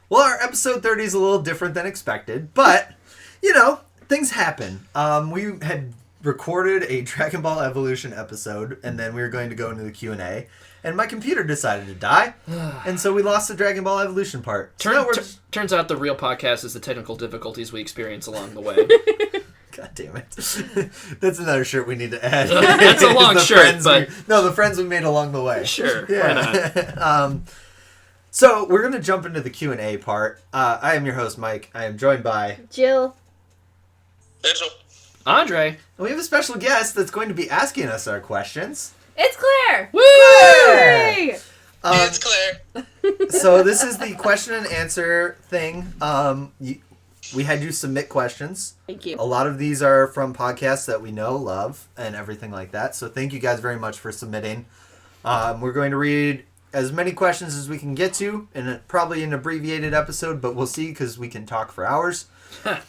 Well, our episode 30 is a little different than expected, but, things happen. We had recorded a Dragon Ball Evolution episode, and then we were going to go into the Q&A, and my computer decided to die, and so we lost the Dragon Ball Evolution part. Turns out the real podcast is the technical difficulties we experience along the way. God damn it. That's another shirt we need to add. That's a long shirt, but... the friends we made along the way. Sure, yeah. Why not? So, we're going to jump into the Q&A part. I am your host, Mike. I am joined by... Jill. Mitchell. Andre. And we have a special guest that's going to be asking us our questions. It's Claire! Woo! Yay! It's Claire. So, this is the question and answer thing. We had you submit questions. Thank you. A lot of these are from podcasts that we know, love, and everything like that. So thank you guys very much for submitting. We're going to read as many questions as we can get to, and probably an abbreviated episode, but we'll see because we can talk for hours.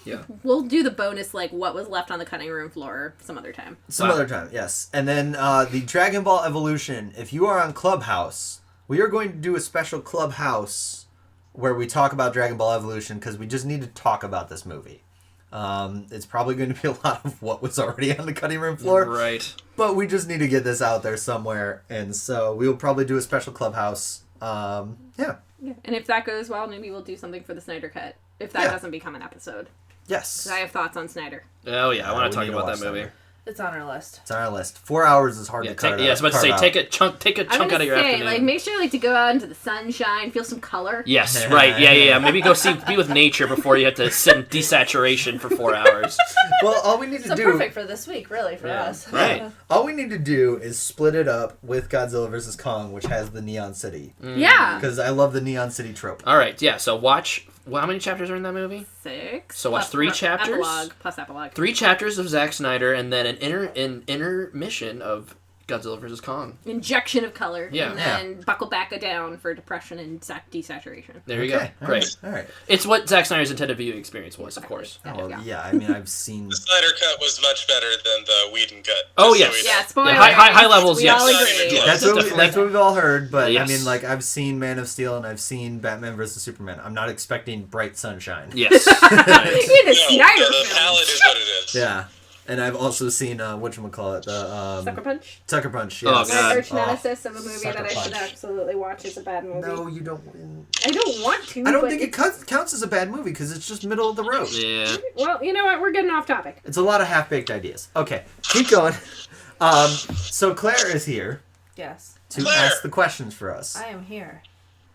Yeah. We'll do the bonus, what was left on the cutting room floor some other time. Some other time, yes. And then the Dragon Ball Evolution. If you are on Clubhouse, we are going to do a special Clubhouse where we talk about Dragon Ball Evolution because we just need to talk about this movie. It's probably going to be a lot of what was already on the cutting room floor. Right. But we just need to get this out there somewhere. And so we will probably do a special Clubhouse. Yeah. And if that goes well, maybe we'll do something for the Snyder Cut. If that doesn't become an episode. Yes. Because I have thoughts on Snyder. Oh, yeah. I want to talk about that movie. Snyder. It's on our list. It's on our list. 4 hours is hard to cut. I was about to say, take a chunk out of your afternoon. Make sure to go out into the sunshine, feel some color. Yes, right. Yeah. Maybe go be with nature before you have to sit in desaturation for 4 hours. Well, all we need to So do... perfect for this week, really, for us. Right. All we need to do is split it up with Godzilla vs. Kong, which has the Neon City. Yeah. Because I love the Neon City trope. All right, yeah. So watch... Well, how many chapters are in that movie? 6. So watch 3 chapters. Epilogue, plus epilogue. 3 chapters of Zack Snyder, and then an intermission of Godzilla vs. Kong. Injection of color. Yeah. And then buckle back down for depression and desaturation. There you go. Great. All right. It's what Zack Snyder's intended viewing experience was, of course. Well, yeah, I mean, I've seen... The Snyder Cut was much better than the Whedon Cut. Oh, Just yes. so we Yeah, know. spoiler. Yeah, high levels, we yes. all agree. Yeah. That's what we've all heard, but Yes. I mean, I've seen Man of Steel and I've seen Batman vs. Superman. I'm not expecting bright sunshine. Yes. In a No, Snyder the film. palette is what it is. Yeah. And I've also seen, whatchamacallit, the... Sucker Punch? Sucker Punch, Oh, yes. God. My arch nemesis of a movie Sucker that I should Punch. absolutely watch is a bad movie. No, you don't win. I don't want to. I don't but think it counts as a bad movie because it's just middle of the road. Yeah. Well, you know what? We're getting off topic. It's a lot of half-baked ideas. Okay, keep going. So Claire is here Yes. to Claire! ask the questions for us. I am here.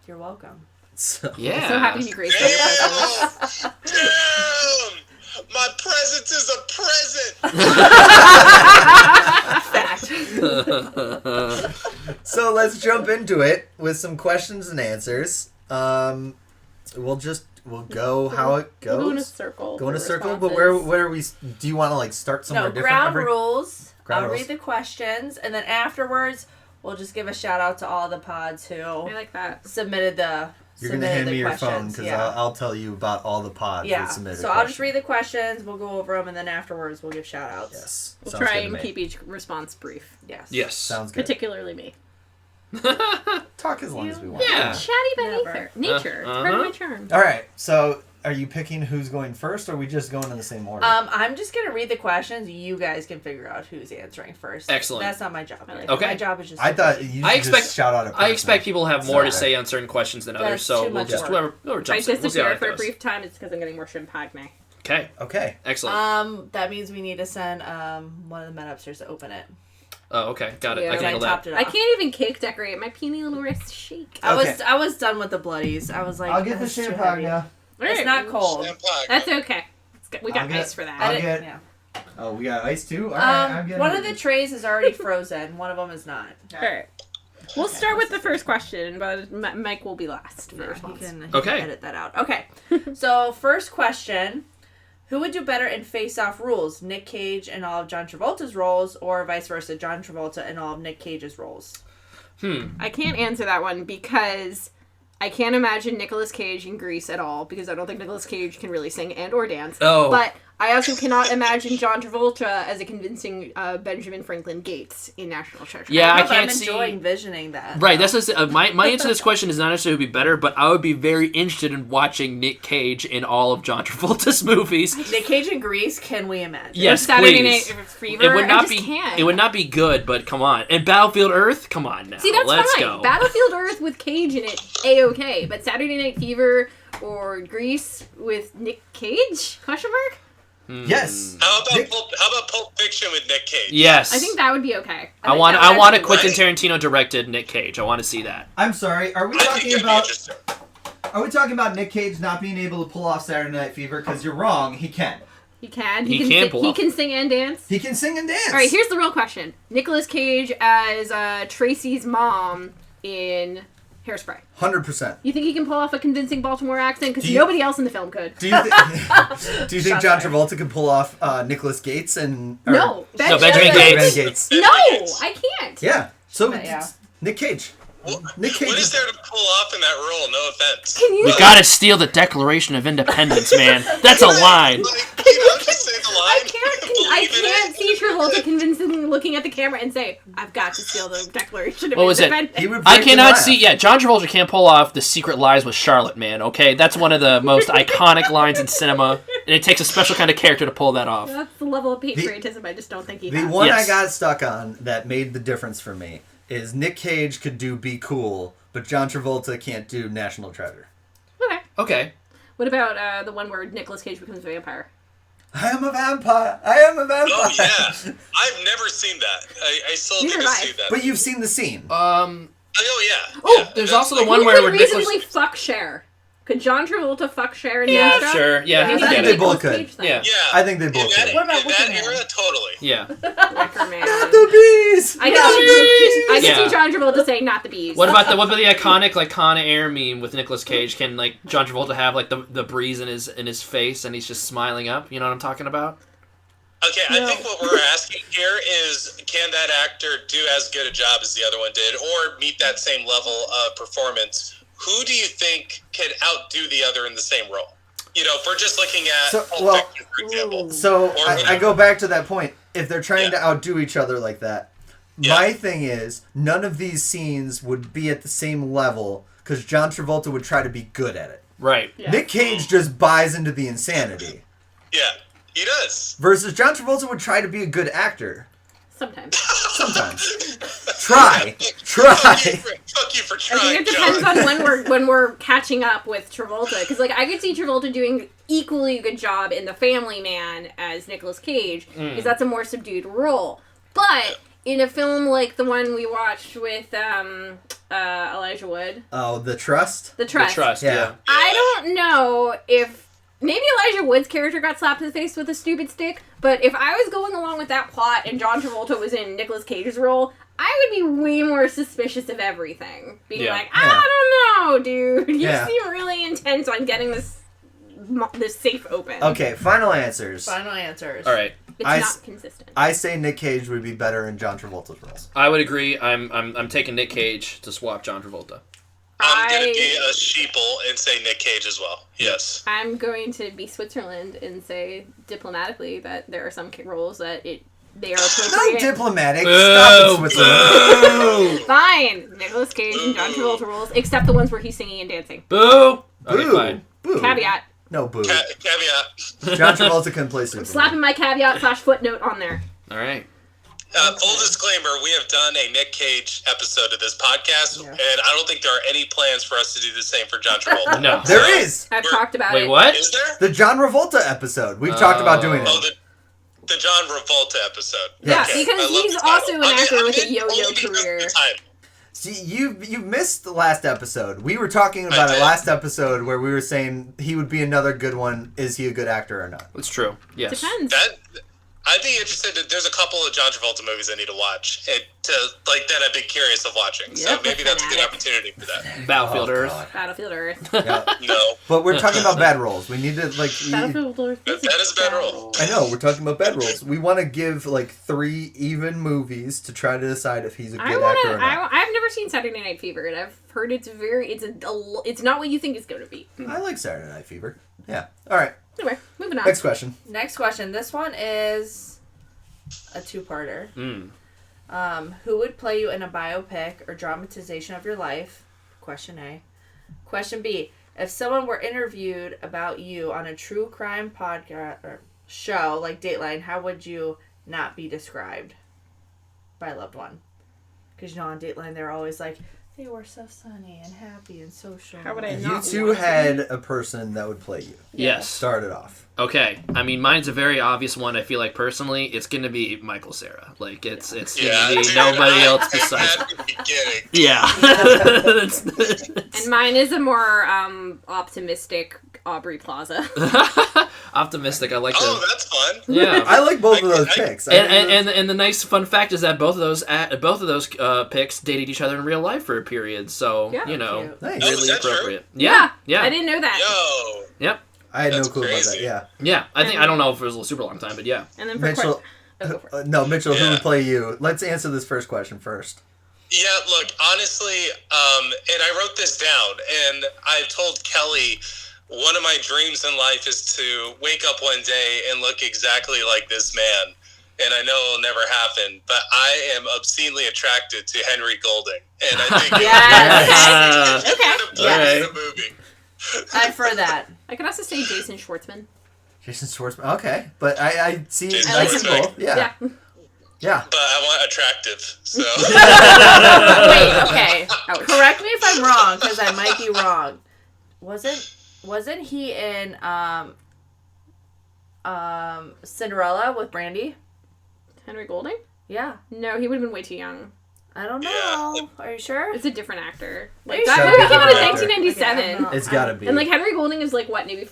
You're welcome. So, Yeah. So happy you graced your presence. Damn! My presence is a present! Fact. so let's jump into it with some questions and answers. We'll go how it goes. We'll go in a circle. Go in a for circle, but responses. where are we? Do you want to start somewhere No, different? ground rules. Ground I'll rules. read the questions, and then afterwards, we'll just give a shout out to all the pods who I like that. submitted the You're gonna hand me your phone questions. because Yeah. I'll tell you about all the pods Yeah. that submitted. So I'll just read the questions. We'll go over them, and then afterwards, we'll give shout outs. Yes. We'll Sounds try good to and me. keep each response brief. Yes. Yes. Sounds good. Particularly me. Talk as long as we want. Yeah. Chatty by Never. nature. It's part of my charm. All right. So, are you picking who's going first, or are we just going in the same order? I'm just gonna read the questions. You guys can figure out who's answering first. Excellent. That's not my job. Okay. My job is just. I thought you I should expect- just shout out a person. I expect people have more to Sorry. say on certain questions than others, That's so too we'll much just work. whoever If I jumps in. We'll see how disappear it for a goes. brief time, it's because I'm getting more shimpagme. Okay. Okay. Excellent. That means we need to send one of the men upstairs to open it. Oh, okay. Got it. Yeah. I can I handle topped that. it off. I can't even cake decorate. My puny little wrists shake. Okay. I was done with the bloodies. I was like, I'll get the "This is too champagne heavy." now. It's not cold. Champagne. That's okay. We got I'll get- ice for that. I'll I get- didn't- yeah. Oh, we got ice too. All right. I'm getting One of the trays is already frozen. One of them is not. Alright. We'll start with the first question, but Mike will be last for Yeah, response. he can Okay. edit that out. Okay. So first question: who would do better in face-off rules? Nick Cage and all of John Travolta's roles, or vice versa, John Travolta and all of Nick Cage's roles? I can't answer that one because I can't imagine Nicolas Cage in Grease at all because I don't think Nicolas Cage can really sing and or dance. Oh. But I also cannot imagine John Travolta as a convincing Benjamin Franklin Gates in National Treasure. Yeah, I No, but can't I'm see. enjoying visioning that. Right, that's just, my answer to this question is not necessarily who would be better, but I would be very interested in watching Nick Cage in all of John Travolta's movies. Nick Cage and Grease, can we imagine? Yes, Saturday please. Night Fever. It would not I just be. can't. It would not be good, but come on. And Battlefield Earth, come on now. See, that's Let's fine. go. Battlefield Earth with Cage in it, A-okay. But Saturday Night Fever or Grease with Nick Cage? Question mark? Yes. How about Pulp Fiction with Nick Cage? Yes. I think that would be okay. I want a Quentin Right. Tarantino directed Nick Cage. I want to see that. I'm sorry. Are we I think talking that'd be about? interesting. Are we talking about Nick Cage not being able to pull off Saturday Night Fever? Because you're wrong. He can. He can. He He, can can, pull he off. can sing and dance. He can sing and dance. All right, here's the real question. Nicolas Cage as Tracy's mom in Hairspray. 100%. You think he can pull off a convincing Baltimore accent? Because Do you- nobody else in the film could. Do you do you think Shots John fired. Travolta could pull off Nicolas Gates and or- No. Benjamin Benjamin Gates. Gates? No, I can't. Yeah. So Yeah. it's Nick Cage. What, Nick Cage what is- is there to pull off in that role? No offense. Can you? We gotta steal the Declaration of Independence, man. That's a line. Like, you know, just say the line. I Believe in can't it. see Travolta convincingly looking at the camera and say, "I've got to steal the Declaration of What was it? Independence." He would I break the cannot laugh. see. Yeah, John Travolta can't pull off The Secret Lies with Charlotte, man. Okay, that's one of the most iconic lines in cinema, and it takes a special kind of character to pull that off. That's the level of patriotism I just don't think he The has. one Yes. I got stuck on that made the difference for me is Nick Cage could do Be Cool, but John Travolta can't do National Treasure. Okay. Okay. What about the one where Nicolas Cage becomes a vampire? I am a vampire. I am a vampire. Oh yeah, I've never seen that. I still need Neither to have I. see that. But you've seen the scene. Oh yeah. Oh, yeah. There's That's also the like- one Who where could Nicolas. reasonably fuck Cher? Could John Travolta fuck Cher in Yeah, Moonstruck? sure. Yeah, Is I that get a it. They both Nicolas could. Cage thing? Yeah. Yeah. I think they In both that, could. What about in that Wicker Man? era, totally. Yeah. Wicker Man. Not the bees. I can see Yeah. John Travolta saying "not the bees." What about the iconic like Con Air meme with Nicolas Cage? Can like John Travolta have like the breeze in his face and he's just smiling up? You know what I'm talking about? Okay, I think what we're asking here is, can that actor do as good a job as the other one did, or meet that same level of performance? Who do you think can outdo the other in the same role? You know, if we're just looking at So, Pulp well- Fiction, for example. So Or I whatever. go back to that point. If they're trying Yeah. to outdo each other like that, Yeah. my thing is none of these scenes would be at the same level because John Travolta would try to be good at it. Right. Yeah. Nick Cage just buys into the insanity. Yeah, he does. Versus John Travolta would try to be a good actor. Sometimes. Sometimes. Try. Try. Fuck you for I trying, think it depends John. on when we're catching up with Travolta, because like I could see Travolta doing equally good job in The Family Man as Nicolas Cage, because that's a more subdued role. But in a film like the one we watched with Elijah Wood, Oh, The Trust? The Trust, The trust. Yeah. Yeah. I don't know if maybe Elijah Wood's character got slapped in the face with a stupid stick, but if I was going along with that plot and John Travolta was in Nicolas Cage's role, I would be way more suspicious of everything. Being Yeah. like, I don't know, dude. You Yeah. seem really intense on getting this safe open. Okay, final answers. Final answers. All right. It's I not s- consistent. I say Nick Cage would be better in John Travolta's roles. I would agree. I'm taking Nick Cage to swap John Travolta. I'm going to be a sheeple and say Nick Cage as well. Yes. I'm going to be Switzerland and say diplomatically that there are some roles that they are No appropriate. diplomatic. Boo. Stop it, Switzerland. Fine. Nicolas Cage and John Travolta roles, except the ones where he's singing and dancing. Boo. Okay, Boo. fine. Boo. Caveat. No boo. Caveat. John Travolta can play Superman. Slapping my caveat / footnote on there. All right. Full disclaimer, we have done a Nick Cage episode of this podcast, and I don't think there are any plans for us to do the same for John Travolta. No. There is I've We're- talked about Wait, it. what? Is there? the John Travolta episode. We've talked about doing Oh, it. the John Travolta episode. Yeah, Okay. because I love he's the title. also an I mean, actor with a only yo-yo because of career. the title. See, you missed the last episode. We were talking about I it did. last episode where we were saying he would be another good one. Is he a good actor or not? It's true. Yes. Depends. That I'd be interested. There's a couple of John Travolta movies I need to watch, and that I've been curious of watching. So Yep. maybe that's a good Fanatic. opportunity for that. Battlefield Oh, Earth. God. Battlefield Earth. Yeah. No, But we're talking about bad roles. We need to Battlefield Earth. that is a bad role. I know we're talking about bad roles. We want to give 3 even movies to try to decide if he's a good actor or not. I've never seen Saturday Night Fever, and I've heard it's not what you think it's going to be. I like Saturday Night Fever. Yeah. All right. Anyway, moving on. Next question. Next question. This one is a two-parter. Who would play you in a biopic or dramatization of your life? Question A. Question B. If someone were interviewed about you on a true crime podcast or show like Dateline, how would you not be described by a loved one? Because, on Dateline, they're always like, they were so sunny and happy and social. How would I You not two want had a person that would play you. Yes. Start it off. Okay. I mean, mine's a very obvious one. I feel like personally, it's gonna be Michael Cera. Like it's gonna be dude, nobody else I besides. had the beginning. Yeah. And mine is a more optimistic Aubrey Plaza. Optimistic. I like Oh, the. that's fun. Yeah. I like both of those I- picks. And the nice fun fact is that both of those picks dated each other in real life for a period, so Yeah. Cute. Nice. Oh, is really that true? appropriate. Yeah. Yeah. I didn't know that. Yo. Yep. I had That's no clue about that. crazy. Yeah. Yeah. I don't know if it was a super long time, but yeah. And then for Mitchell. go for it. No, Mitchell. Who Yeah. would play you? Let's answer this first question first. Yeah, look, honestly, and I wrote this down, and I've told Kelly one of my dreams in life is to wake up one day and look exactly like this man. And I know it'll never happen, but I am obscenely attracted to Henry Golding. And I think Yes. it's Okay. gonna play in the movie. I'd for that. I could also say Jason Schwartzman. Jason Schwartzman. Okay, but I see. Jason I see Schwartzman. both. Yeah. Yeah. Yeah. But I want attractive, so. Wait, okay. Ouch. Correct me if I'm wrong, because I might be wrong. Wasn't he in Cinderella with Brandy? Henry Golding? Yeah. No, he would have been way too young. I don't know. Are you sure? It's a different actor. Like you that sure? movie came out in Different actor. 1997. Okay, It's gotta be. And like Henry Golding is like what, maybe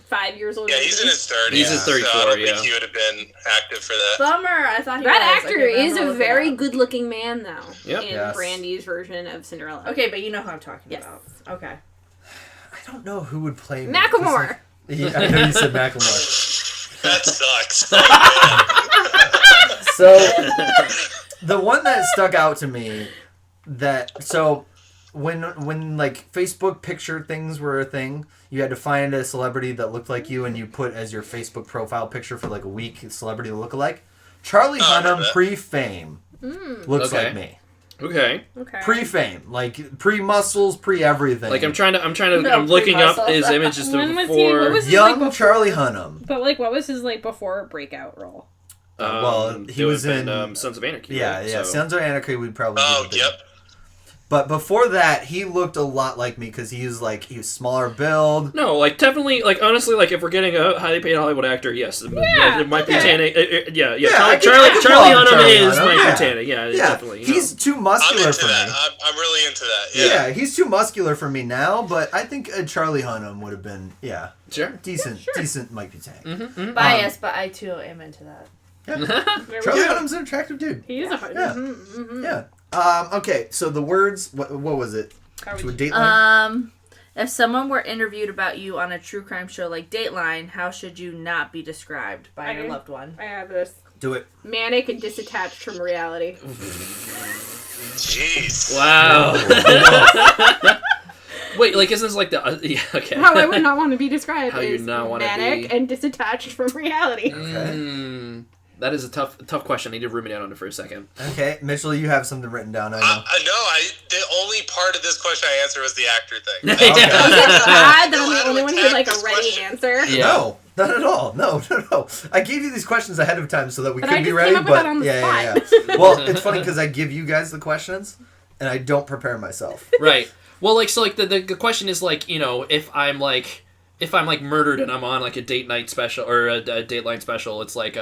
5 years older. Yeah, than he's me? in his 30s. He's in So I 34, don't yeah. think he would have been active for that. Bummer. I thought he That was. actor Okay, is I'm gonna a look it very up. good-looking man, though. Yep. In Yes. Brandy's version of Cinderella. Okay, but you know who I'm talking Yes. about. Okay. I don't know who would play me. Macklemore. Yeah, I know you said Macklemore. That sucks. So the one that stuck out to me when like Facebook picture things were a thing, you had to find a celebrity that looked like you and you put as your Facebook profile picture for like a week celebrity lookalike. Charlie I remember Hunnam that. pre-fame looks Okay. like me. Okay. Okay. Pre-fame, like pre-muscles, pre-everything. Like I'm No, looking up pre-muscle. his images to When was he- before. what was his, young like, before- Charlie Hunnam. But like, what was his like before breakout role? Well, he it was would've been, in- Sons of Anarchy. Yeah, right? yeah. So- Sons of Anarchy would probably. Oh, be the yep. But before that, he looked a lot like me because he was smaller build. No, like definitely, like honestly, like if we're getting a highly paid Hollywood actor, yes, it might be Tanning. Yeah. I Charlie can pull off Hunnam Charlie is Hunnam, might yeah. be Tanning. Yeah, Yeah, definitely. you he's too I'm muscular into for that. me. I'm really into that. Yeah. He's too muscular for me now. But I think Charlie Hunnam would have been sure. decent Mike Tanning. Bias, but I too am into that. There we Charlie go. Hunnam's an attractive dude. He is a Yeah. Yeah. Okay. So the words. What was it? Are we- To a Dateline. If someone were interviewed about you on a true crime show like Dateline, how should you not be described by your Okay. loved one? I have this. Do it. Manic and disattached from reality. Jeez. Wow. Wait, like isn't this like the yeah, okay? How I would not want to be described How you is not wanna manic be- and disattached from reality. That is a tough question. I need to ruminate on it for a second. Okay, Mitchell, you have something written down. I know. The only part of this question I answered was the actor thing. I was like, glad that I'm Glad the only we one who had like a tagged this ready question. answer. Yeah. No, not at all. No. I gave you these questions ahead of time so that we But could I be just ready. came up with But that on the yeah. spot. Well, it's funny because I give you guys the questions and I don't prepare myself. Right. Well, like so, like the question is like if I'm murdered and I'm on like a date night special or a Dateline special, it's like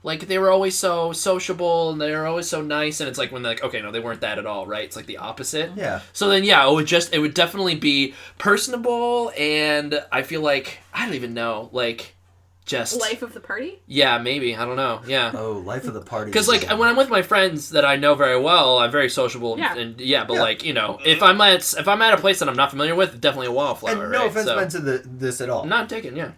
like they were always so sociable and they were always so nice, and it's like when they're like, okay, no, they weren't that at all, right? It's like the opposite. Yeah. So then it would definitely be personable, and I feel like I don't even know, like just Life of the party? yeah, maybe I don't know, yeah. Oh, life of the party. Because like when I'm with my friends that I know very well, I'm very sociable. Yeah. But Yeah. like if I'm at a place that I'm not familiar with, definitely a wallflower. and no right? offense So, meant to this at all. I'm not taken. Yeah.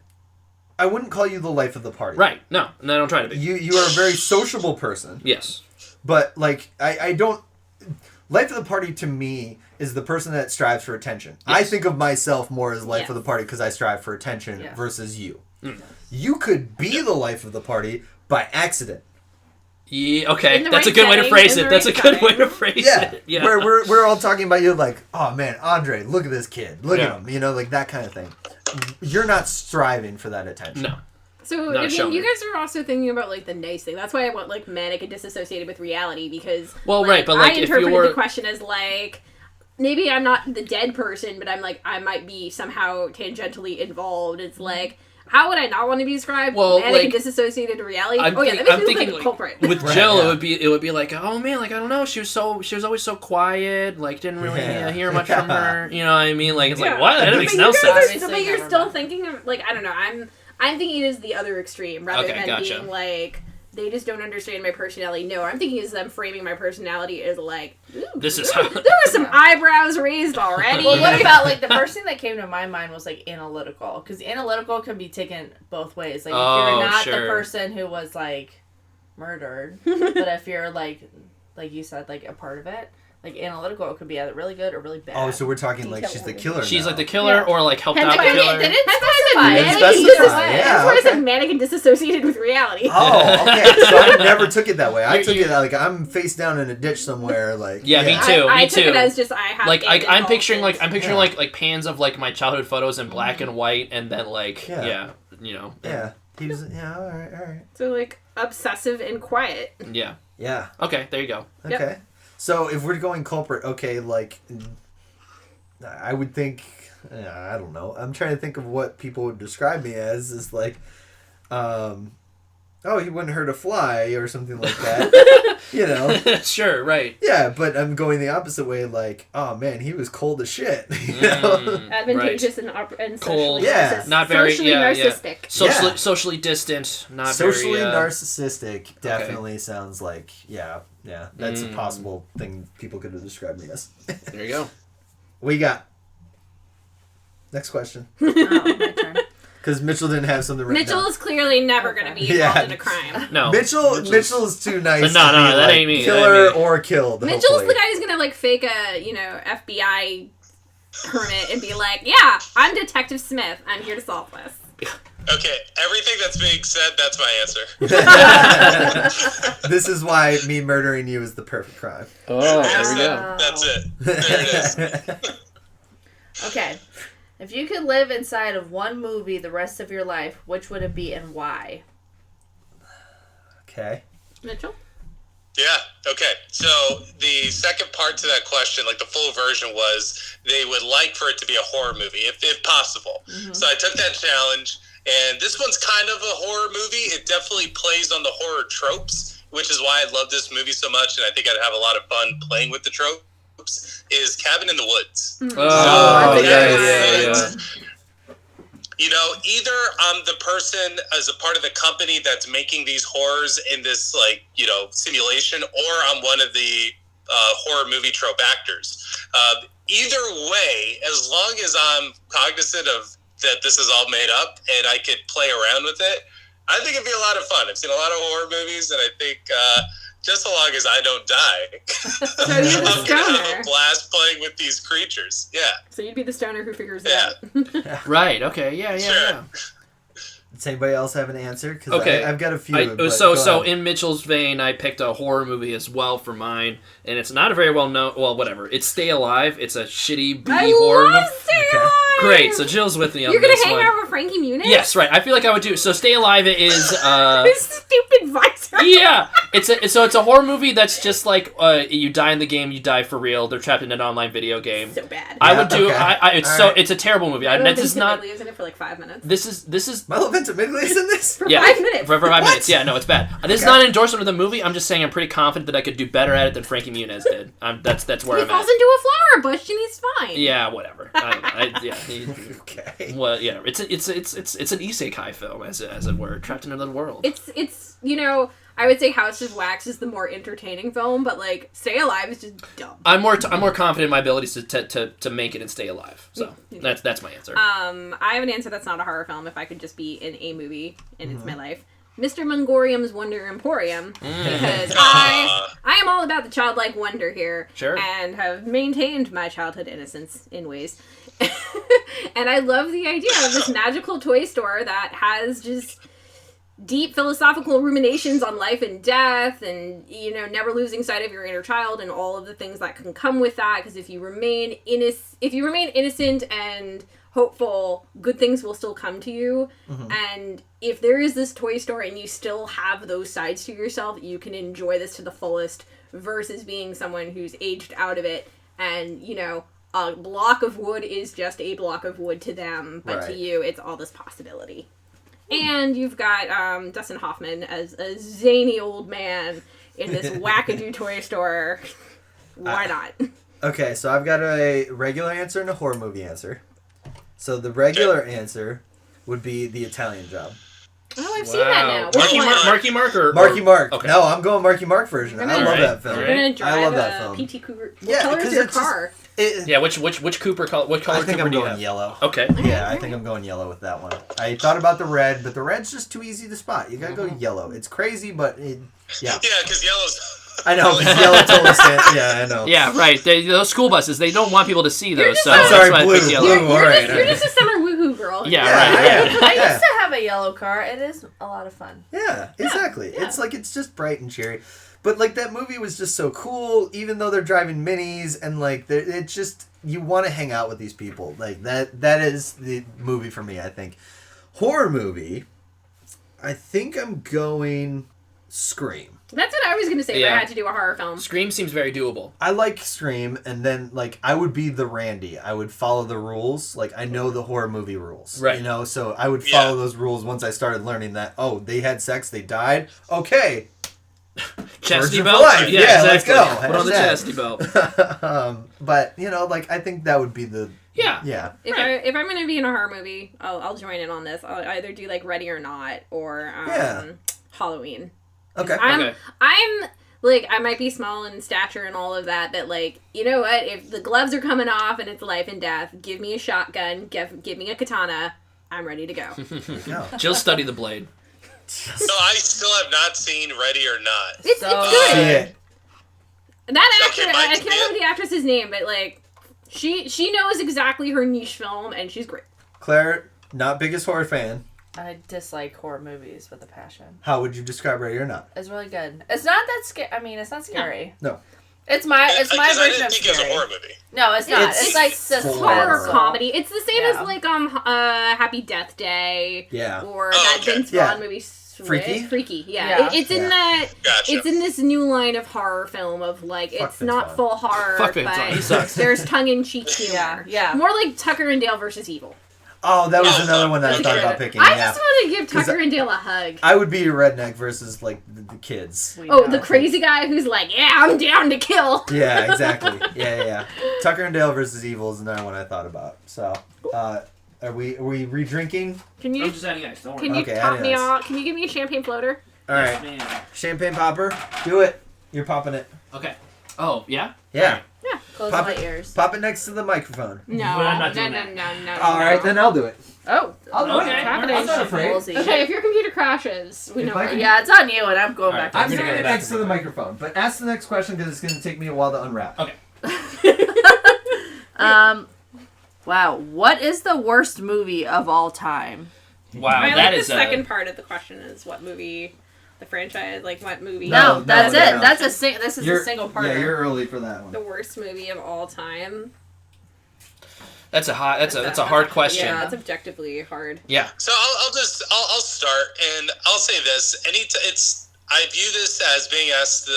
I wouldn't call you the life of the party. Right. No, and I don't try to be. You are a very sociable person, Yes. but like I don't. Life of the party to me is the person that strives for attention. I Yes. think of myself more as life Yes. of the party because I strive for attention Yeah. versus you. You could be the life of the party by accident. Yeah, okay. In the That's right a good way to setting, phrase in it. the That's a right good way to setting. phrase Yeah. it. Yeah. Where we're all talking about you like, oh man, Andre, look at this kid. Look Yeah. at him. You know, like that kind of thing. You're not striving for that attention. No. So Not I mean, showing. you guys are also thinking about like the nice thing. That's why I want like manic and disassociated with reality because Well, like, right, but like I if interpreted you're the question as like maybe I'm not the dead person, but I'm like I might be somehow tangentially involved. It's like how would I not want to be described? Well, manic like, and disassociated to reality. I'm That makes me look thinking like a culprit. with Right, Jill, yeah. it would be like, oh man, like I don't know, she was always so quiet, like didn't really Yeah. hear much from her. You know what I mean? Like it's like Yeah. what? That But makes you no guys sense. are- Obviously but you're never still met. thinking of like I don't know. I'm thinking it is the other extreme rather Okay, than gotcha. being like they just don't understand my personality. No, I'm thinking is them framing my personality as like ooh, This is there how- were some eyebrows raised already. Well, what about like the first thing that came to my mind was like analytical, because analytical can be taken both ways. Like if Oh, you're not sure. the person who was like murdered, but if you're like you said, like a part of it, like analytical could be either really good or really bad. Oh, so we're talking like she's the killer. She's now. like the killer Yeah. or like helped Hence out the why killer. they didn't That's specify. why I Didn't said specify, manic and yeah, That's why I okay. said manic and disassociated with reality. Oh, okay. So I never took it that way. I You're- took it like I'm face down in a ditch somewhere. Like Yeah, me too. I me took too. it as just I have Like been I'm involved picturing in- Yeah. like pans of like my childhood photos in black and white, and then like Yeah. you know Yeah. He was. Yeah. All right. so like obsessive and quiet. yeah. Yeah. Okay, there you go. Yep. Okay. So if we're going culprit, okay, like I would think. I don't know. I'm trying to think of what people would describe me as. Is like, oh, he wouldn't hurt a fly or something like that. You know. Sure, right. Yeah, but I'm going the opposite way. Like, oh man, he was cold as shit. You know? Advantageous and Cold. socially Yeah. narciss- Not very- socially yeah, yeah. narcissistic. Socially socially distant, not Socially very narcissistic definitely sounds like that's a Mm. possible thing people could have described me as. There you go. We got next question Oh, my turn. because Mitchell didn't have something written Mitchell down. is clearly never going to be Yeah. involved in a crime. No. Mitchell is too nice. But no, to no, be that like ain't me, that Killer ain't me. or killed. Mitchell's hopefully. the guy who's going to like fake a FBI permit and be like, yeah, I'm Detective Smith. I'm here to solve this. Okay, everything that's being said, that's my answer. This is why me murdering you is the perfect crime. Oh, That's there we go. Oh. That's it. There it is. Okay. If you could live inside of one movie the rest of your life, which would it be and why? Okay. Mitchell? Yeah, okay. So the second part to that question, like the full version was they would like for it to be a horror movie, if possible. So I took that challenge, and this one's kind of a horror movie. It definitely plays on the horror tropes, which is why I love this movie so much, and I think I'd have a lot of fun playing with the tropes, is Cabin in the Woods. Oh, that's a yeah, good yeah, one. yeah. You know, either I'm the person as a part of the company that's making these horrors in this, like, you know, simulation, or I'm one of the horror movie trope actors. Either way, as long as I'm cognizant of that this is all made up and I could play around with it, I think it'd be a lot of fun. I've seen a lot of horror movies, and I think just so long as I don't die, So you're the I'm gonna have stoner. a blast playing with these creatures. Yeah. So you'd be the stoner who figures Yeah. it out. Right. Okay. Yeah. Sure. Yeah. Does anybody else have an answer? Because Okay. I've got a few. Yeah. but So go ahead. in Mitchell's vein, I picked a horror movie as well for mine, and it's not a very well known. Well, whatever. It's Stay Alive. It's a shitty B I horror love movie. Stay Okay. Alive! Great. So Jill's with me on You're gonna this hang one. out with Frankie Muniz? Yes. Right. I feel like I would do. So Stay Alive is. This stupid visor. Yeah, it's a horror movie that's just like you die in the game, you die for real. They're trapped in an online video game. So bad. I Yeah, would do. okay. It's a terrible movie. I don't This think is not. Vincent lives in it for like 5 minutes. This is. Milo Ventimiglia is in this. For Yeah, 5 minutes. for 5 What? minutes. Yeah, no, it's bad. This is Okay. not an endorsement of the movie. I'm just saying I'm pretty confident that I could do better at it than Frankie Muniz did. That's where He I'm falls at. into a flower bush and he's fine. Yeah, whatever. I don't know. Okay. Well, yeah, it's an isekai film, as it were, trapped in another world. It's I would say House of Wax is the more entertaining film, but like Stay Alive is just dumb. I'm more confident in my abilities to make it and stay alive. So that's my answer. I have an answer that's not a horror film if I could just be in a movie and it's my life. Mr. Mongorium's Wonder Emporium, because I am all about the childlike wonder here, Sure. and have maintained my childhood innocence in ways. And I love the idea of this magical toy store that has just deep philosophical ruminations on life and death and, never losing sight of your inner child and all of the things that can come with that. Because if you remain innocent and hopeful, good things will still come to you. Mm-hmm. And if there is this toy store and you still have those sides to yourself, you can enjoy this to the fullest versus being someone who's aged out of it and, a block of wood is just a block of wood to them, but to you, it's all this possibility. And you've got Dustin Hoffman as a zany old man in this wackadoo toy store. Why not? Okay, so I've got a regular answer and a horror movie answer. So the regular answer would be The Italian Job. Oh, I've seen that now. Marky Mark or... Marky Mark. Okay. No, I'm going Marky Mark version. I love that film. You're going to drive I love that film. PT Cougar. What color is your car? Which Cooper color? What color? I think Cooper I'm do you going have? yellow. Okay. Yeah, I think I'm going yellow with that one. I thought about the red, but the red's just too easy to spot. You gotta go yellow. It's crazy, but yeah. Yeah, because yellow's... I know, yellow totally stands. Yeah, I know. Yeah, right. Those school buses, they don't want people to see those. So I'm sorry, that's why blue. I picked yellow. You're just a summer woohoo girl. Yeah, Yeah, right. I used to have a yellow car. It is a lot of fun. Yeah, exactly. Yeah. It's just bright and cheery. But that movie was just so cool, even though they're driving minis and it's just, you want to hang out with these people. That is the movie for me, I think. Horror movie, I think I'm going Scream. That's what I was going to say if I had to do a horror film. Scream seems very doable. I like Scream, and then, I would be the Randy. I would follow the rules. I know the horror movie rules. Right. So I would follow those rules once I started learning that, they had sex, they died. Okay. Chastity Virgin belt? for life. Yeah, let's go. Put on the chastity belt. But, I think that would be the... Yeah. If I'm going to be in a horror movie, I'll join in on this. I'll either do, Ready or Not or Halloween. Okay. I'm I might be small in stature and all of that, but you know what? If the gloves are coming off and it's life and death, give me a shotgun, give me a katana, I'm ready to go. Jill study the blade. So I still have not seen Ready or Not. It's good. That actress, I can't remember the actress's name, but she knows exactly her niche film and she's great. Claire, not biggest horror fan. I dislike horror movies with a passion. How would you describe Ready or Not? It's really good. It's not that scary. I mean, it's not scary. No. It's my version of scary. I didn't think it was a horror movie. No, it's not. It's like horror comedy. It's the same as Happy Death Day. Yeah. Or that Vince Vaughn movie. Freaky. Yeah. It's in that. Gotcha. It's in this new line of horror film of it's not full horror, Fuck Vince Vaughn. He sucks. There's tongue-in-cheek humor. Yeah. More like Tucker and Dale versus Evil. Oh, that was another one that I thought about picking. I just want to give Tucker and Dale a hug. I would be a redneck versus the kids. The crazy guy who's I'm down to kill. Yeah, exactly. Yeah. Tucker and Dale versus Evil is another one I thought about. So, are we re-drinking? Can you? I'm just adding ice. Don't worry. Can you top me off? Can you give me a champagne floater? All right. Man. Champagne popper. Do it. You're popping it. Okay. Oh, yeah? Yeah. Yeah. Close Pop my it, ears. Pop it next to the microphone. No. I'm not doing No. All right, then I'll do it. Oh. I'll do Okay. it. I'm not afraid. Okay, if your computer crashes, we know. Yeah, it's on you, and I'm going back. I'm gonna doing go it back next to the microphone. But ask the next question because it's going to take me a while to unwrap. Okay. Wow. What is the worst movie of all time? Wow, I that like is the second part of the question is what movie, the franchise, what movie. No, that's it. no. That's this is a single part. Yeah, you're early for that one. The worst movie of all time. That's a hard question. Yeah, it's objectively hard. Yeah. So I'll start and I'll say this. I view this as being asked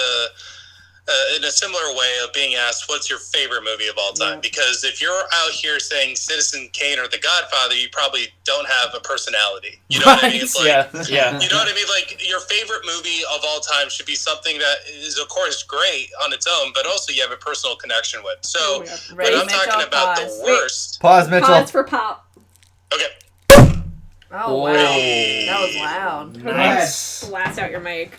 in a similar way of being asked, what's your favorite movie of all time? Because if you're out here saying Citizen Kane or The Godfather, you probably don't have a personality. You know what I mean? It's yeah. You know what I mean? Your favorite movie of all time should be something that is, of course, great on its own, but also you have a personal connection with. So when I'm talking about the worst... Pause, Mitchell. Pause for pop. Okay. Oh, wow. Hey. That was loud. Nice. Blast out your mic.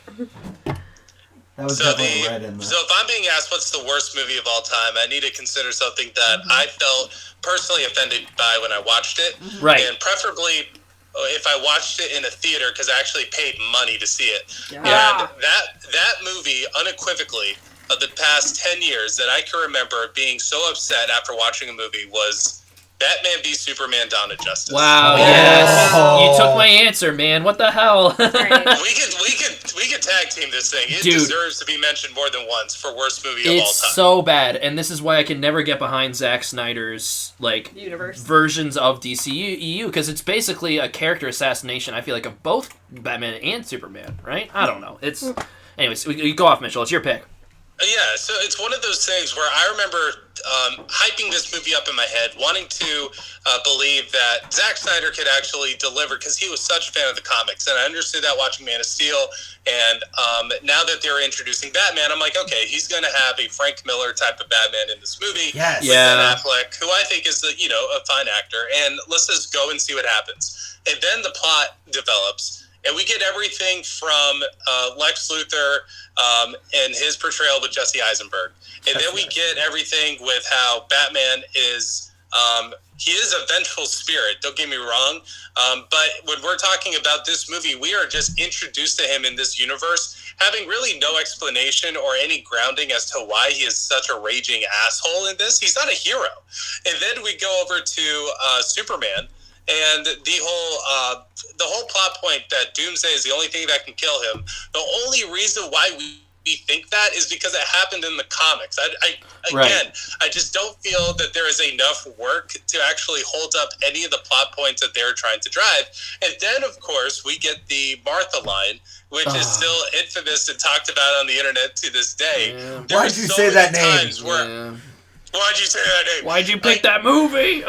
That was So definitely red in there. if I'm being asked what's the worst movie of all time, I need to consider something that I felt personally offended by when I watched it. Right. And preferably if I watched it in a theater because I actually paid money to see it. Yeah. And that movie, unequivocally, of the past 10 years that I can remember being so upset after watching a movie was Batman v Superman: Dawn of Justice. Wow, Oh. yes. You took my answer, man. What the hell? Right. We could tag team this thing. It Dude. deserves to be mentioned more than once for worst movie of all It's time. so bad, and this is why I can never get behind Zack Snyder's Universe. versions of DCEU, because it's basically a character assassination. I feel like of both Batman and Superman, right? I don't know. It's anyways. We go off, Mitchell. It's your pick. Yeah, so it's one of those things where I remember hyping this movie up in my head, wanting to believe that Zack Snyder could actually deliver, because he was such a fan of the comics, and I understood that watching Man of Steel. And now that they're introducing Batman, I'm like, okay, he's going to have a Frank Miller type of Batman in this movie. Yes. With Yeah. Ben Affleck, who I think is a fine actor, and let's just go and see what happens. And then the plot develops. And we get everything from Lex Luthor and his portrayal with Jesse Eisenberg. And then we get everything with how Batman is, he is a vengeful spirit, don't get me wrong. But when we're talking about this movie, we are just introduced to him in this universe, having really no explanation or any grounding as to why he is such a raging asshole in this. He's not a hero. And then we go over to Superman. And the whole plot point that Doomsday is the only thing that can kill him. The only reason why we think that is because it happened in the comics. I just don't feel that there is enough work to actually hold up any of the plot points that they're trying to drive. And then, of course, we get the Martha line, which is still infamous and talked about on the internet to this day. Yeah. Why'd you say that name? Why'd you say that name? Why'd you pick that movie?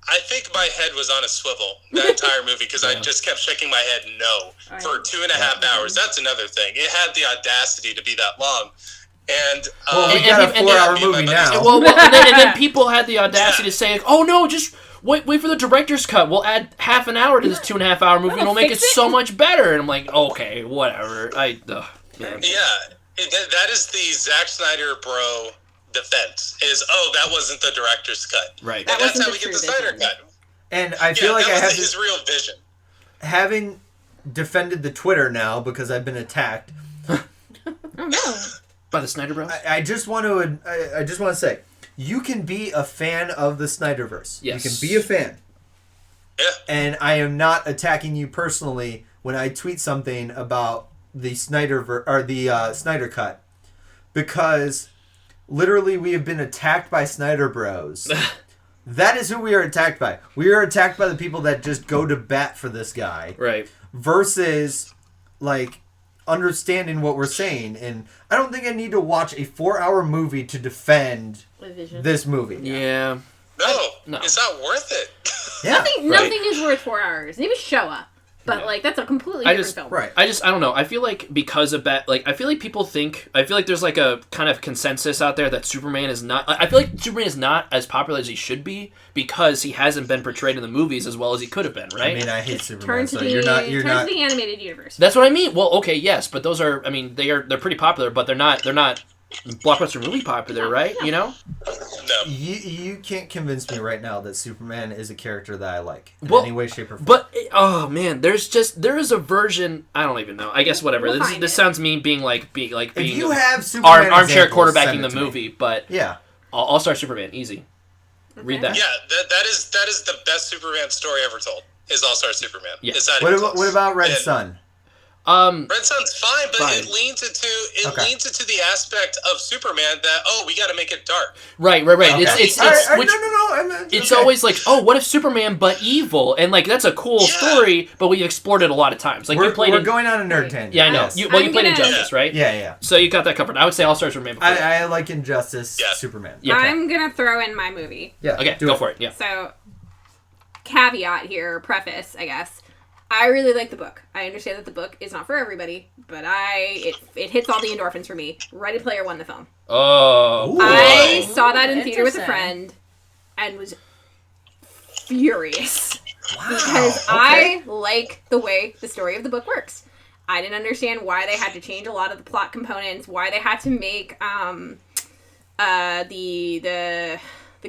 I think my head was on a swivel that entire movie because I just kept shaking my head no for 2.5 hours. That's another thing. It had the audacity to be that long. And we got a 4-hour movie now. And then people had the audacity to say, like, "Oh no, just wait for the director's cut. We'll add half an hour to this 2.5-hour movie, and it'll make it so much better." And I'm like, "Okay, whatever." Man. that is the Zack Snyder bro defense is, that wasn't the director's cut. Right. And that's how we get the Snyder cut. And I feel like I have his real vision. Having defended the Twitter now because I've been attacked. Oh no. By the Snyder Bros? I just want to say, you can be a fan of the Snyderverse. Yes. You can be a fan. Yeah. And I am not attacking you personally when I tweet something about the Snyder cut, because literally we have been attacked by Snyder Bros. That is who we are attacked by. We are attacked by the people that just go to bat for this guy. Right. Versus, like, understanding what we're saying. And I don't think I need to watch a 4-hour movie to defend this movie. Yeah. No, it's not worth it. Yeah. Nothing is worth 4 hours. Maybe show up. But, that's a completely different film. Right. I don't know. I feel like because of I feel like people think, I feel like there's like a kind of consensus out there that Superman is not, I feel like Superman is not as popular as he should be because he hasn't been portrayed in the movies as well as he could have been, right? I mean, I hate Superman, Turn to so you're not... to the animated universe. That's what I mean. Well, okay, yes, but those are, I mean, they're pretty popular, but they're not blockbuster movie popular, right? You know? No. You can't convince me right now that Superman is a character that I like in Well, any way, shape, or form. But oh man, there is a version. I don't even know. I guess whatever. We'll this find it. sounds mean being if you have Superman armchair examples, quarterbacking send the it to me. movie, but Yeah. All-Star Superman, easy. Read that. Yeah, that is the best Superman story ever told. Is All-Star Superman. Yeah. It's not even close. What about Red And Sun? Red Sun's fine, but Fine. it leans into the aspect of Superman that we got to make it dark. Right. Okay. It's All right, which, no. it's okay. always like, oh, what if Superman but evil? And like that's a cool story, but we explored it a lot of times. Like We're you played going on a nerd tangent. Yeah, I know. Yes. You I'm played gonna- Injustice, right? Yeah. So you got that covered. I would say All-Star Superman before. I like Injustice, Yeah. Superman. Yeah, okay. I'm going to throw in my movie. Yeah. Okay, do go it. for it. Yeah. So, caveat here, preface, I guess. I really like the book. I understand that the book is not for everybody, but it hits all the endorphins for me. Ready Player One, the film. Oh. Ooh. I saw that in theater with a Interesting. friend and was furious Wow. because okay. I like the way the story of the book works. I didn't understand why they had to change a lot of the plot components, why they had to make the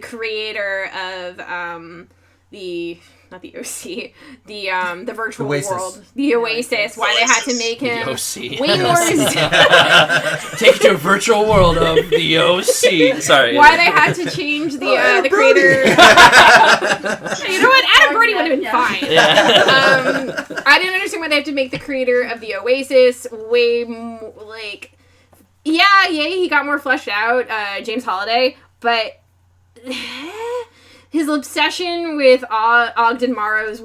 creator of not the OC, the virtual Oasis. world, the Oasis, why they had to make him The OC. way more. Take to a virtual world of the OC. Sorry. Why they had to change the creator. You know what? Adam Brody would have been fine. Yeah. I didn't understand why they have to make the creator of the Oasis way more, like, he got more fleshed out, James Holliday, but his obsession with Ogden Morrow's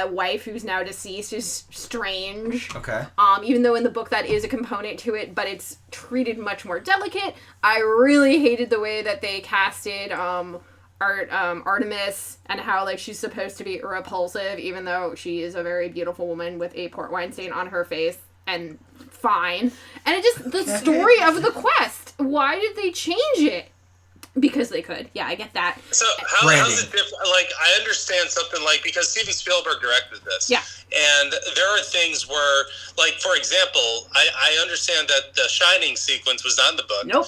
wife, who's now deceased, is strange. Okay. Even though in the book that is a component to it, but it's treated much more delicate. I really hated the way that they casted Artemis, and how, like, she's supposed to be repulsive, even though she is a very beautiful woman with a port wine stain on her face, and fine. And it just, the story of the quest, why did they change it? Because they could. Yeah, I get that. So how's it different? Like, I understand something like, because Steven Spielberg directed this. Yeah. And there are things where, like, for example, I understand that the Shining sequence was not in the book. Nope.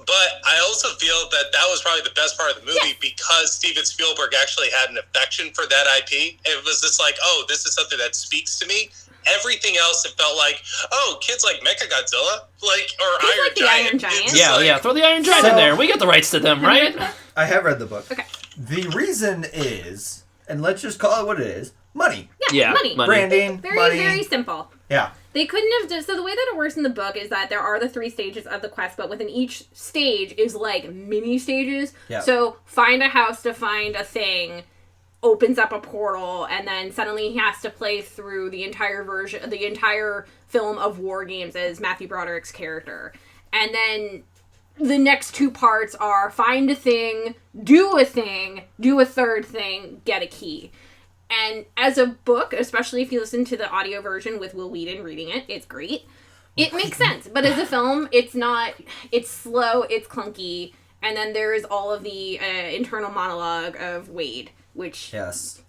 But I also feel that was probably the best part of the movie, because Steven Spielberg actually had an affection for that IP. It was just like, oh, this is something that speaks to me. Everything else, it felt like, oh, kids like Mechagodzilla, like, or Iron like the Giant. Iron Giant. It's Yeah, like, yeah. Throw the Iron Giant in there. We got the rights to them, right? I have read the book. Okay. The reason is, and let's just call it what it is, money. Yeah. Money. Branding, Very, money. very simple. Yeah. They couldn't have done, so the way that it works in the book is that there are the 3 stages of the quest, but within each stage is like mini stages. Yeah. So find a house to find a thing opens up a portal, and then suddenly he has to play through the entire film of War Games as Matthew Broderick's character. And then the next 2 parts are find a thing, do a third thing, get a key. And as a book, especially if you listen to the audio version with Will Wheaton reading it, it's great. It makes sense. But as a film, it's not, it's slow, it's clunky, and then there is all of the internal monologue of Wade, which has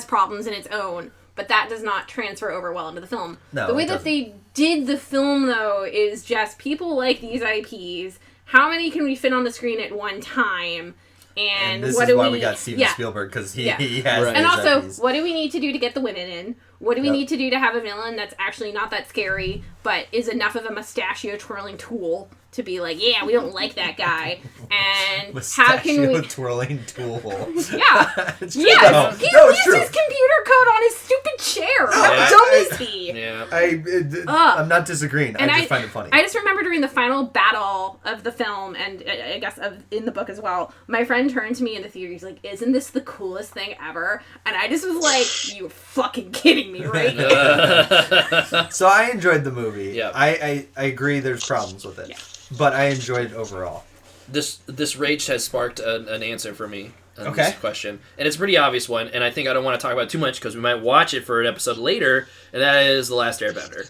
problems in its own, but that does not transfer over well into the film. No, the way it that doesn't. they did the film, though, is just people like these IPs. How many can we fit on the screen at one time? And this what is do why we got Steven yeah. Spielberg, because he Yeah. has Right. And these also, IPs. what do we need to do to get the women in? What do we Yep. need to do to have a villain that's actually not that scary, but is enough of a mustachio twirling tool to be like, yeah, we don't like that guy? And how can we... twirling tool. Yeah. It's true. Yes. No, He no, leaves it's true. his computer code on his stupid chair. How Yeah. dumb is he? Yeah. I'm not disagreeing. I just find it funny. I just remember during the final battle of the film, and I guess in the book as well, my friend turned to me in the theater. He's like, "Isn't this the coolest thing ever?" And I just was like, "You're fucking kidding me, right?" So I enjoyed the movie. Yeah. I agree there's problems with it. Yeah. But I enjoyed it overall. This rage has sparked an answer for me on Okay. this question, and it's a pretty obvious one. And I think I don't want to talk about it too much because we might watch it for an episode later, and that is The Last Airbender.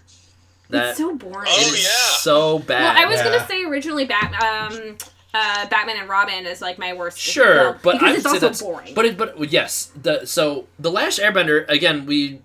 It's so boring. Oh, It is yeah. so bad. Well, I was Yeah. gonna say originally Batman and Robin is like my worst. Sure, film, but because I'd it's say also that's boring. But yes, the Last Airbender again. we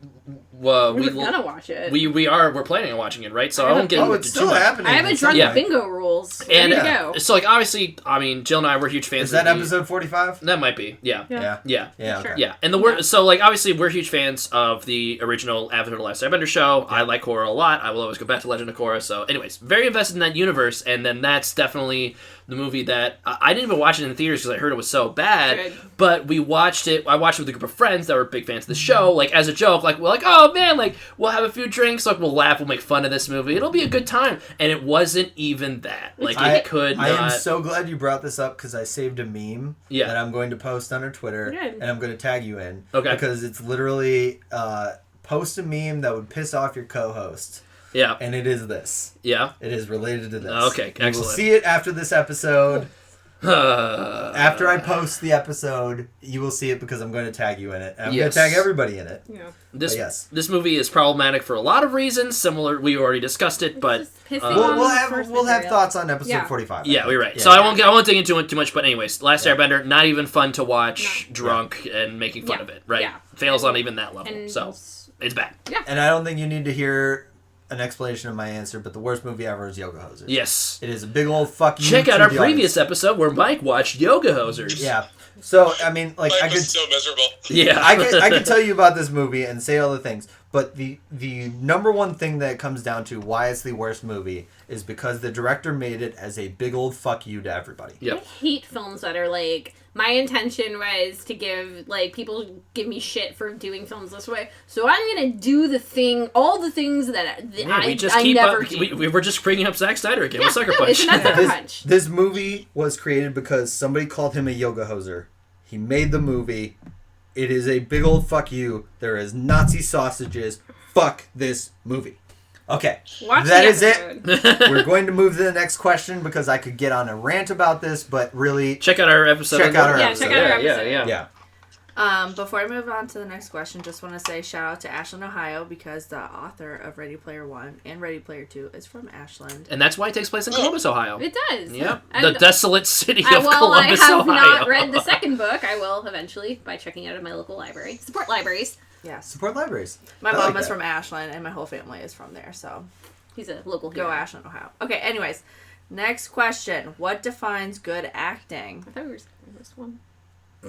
were gonna watch it. We're planning on watching it, right? So I won't get Oh, into it's too still much. happening. I have a at some drunk Yeah. point. bingo rules And ready to go. so, like, obviously, I mean, Jill and I were huge fans. Is that of the, episode 45? That might be, yeah. Yeah. Yeah. Yeah. Sure. Okay. Yeah, and so like obviously we're huge fans of the original Avatar: The Last Airbender show. I like Korra a lot. I will always go back to Legend of Korra. So, anyways, very invested in that universe, and then that's definitely the movie that I didn't even watch it in the theaters because I heard it was so bad. Good. But we watched it. I watched it with a group of friends that were big fans of the show, like as a joke. Like we're like, oh man, like we'll have a few drinks, like we'll laugh, we'll make fun of this movie. It'll be a good time, and it wasn't even that. Like it could I am not. so glad you brought this up because I saved a meme Yeah. that I'm going to post on our Twitter Good. and I'm going to tag you in. Okay. Because it's literally post a meme that would piss off your co-host. Yeah, And it is this. yeah. It is related to this. Okay, You will excellent. see it after this episode. After I post the episode, you will see it because I'm going to tag you in it. And I'm Yes. going to tag everybody in it. Yeah. This But yes. this movie is problematic for a lot of reasons. Similar, we already discussed it, but It's just pissing uh, on We'll the source have material. thoughts on episode Yeah. 45. yeah, we're right. Yeah. So I won't dig into it too much. But anyways, Last Airbender, not even fun to watch, No. drunk and making fun Yeah. of it. Right, Yeah. fails on even that level. And So it's bad. And I don't think you need to hear an explanation of my answer, but the worst movie ever is Yoga Hosers. Yes. It is a big old fuck you. Check out to our the previous audience. episode where Mike watched Yoga Hosers. Yeah. So, I mean, like, Mine I could... was so miserable. Yeah. I could tell you about this movie and say all the things, but the number one thing that it comes down to why it's the worst movie is because the director made it as a big old fuck you to everybody. I Yep. hate films that are like, my intention was to give, like, people give me shit for doing films this way, so I'm gonna do all the things that I never do. We were just bringing up Zack Snyder again with Sucker no, Punch. it's not Sucker Punch. This movie was created because somebody called him a yoga hoser. He made the movie. It is a big old fuck you. There is Nazi sausages. Fuck this movie. Okay, Watch that the is it. episode. We're going to move to the next question because I could get on a rant about this, but really, Check out our episode. Check out our Yeah, episode. check out our Yeah, episode. yeah. Before I move on to the next question, just want to say shout out to Ashland, Ohio, because the author of Ready Player One and Ready Player Two is from Ashland. And that's why it takes place in Columbus, Ohio. It does. Yep. And The desolate city of while Columbus, I have Ohio. not read the second book, I will eventually by checking out of my local library. Support libraries. Yes. support libraries. My I mom like is that. from Ashland, and my whole family is from there, so He's a local go hero. Ashland, Ohio. Okay, anyways, next question. What defines good acting? I thought we were skipping this one.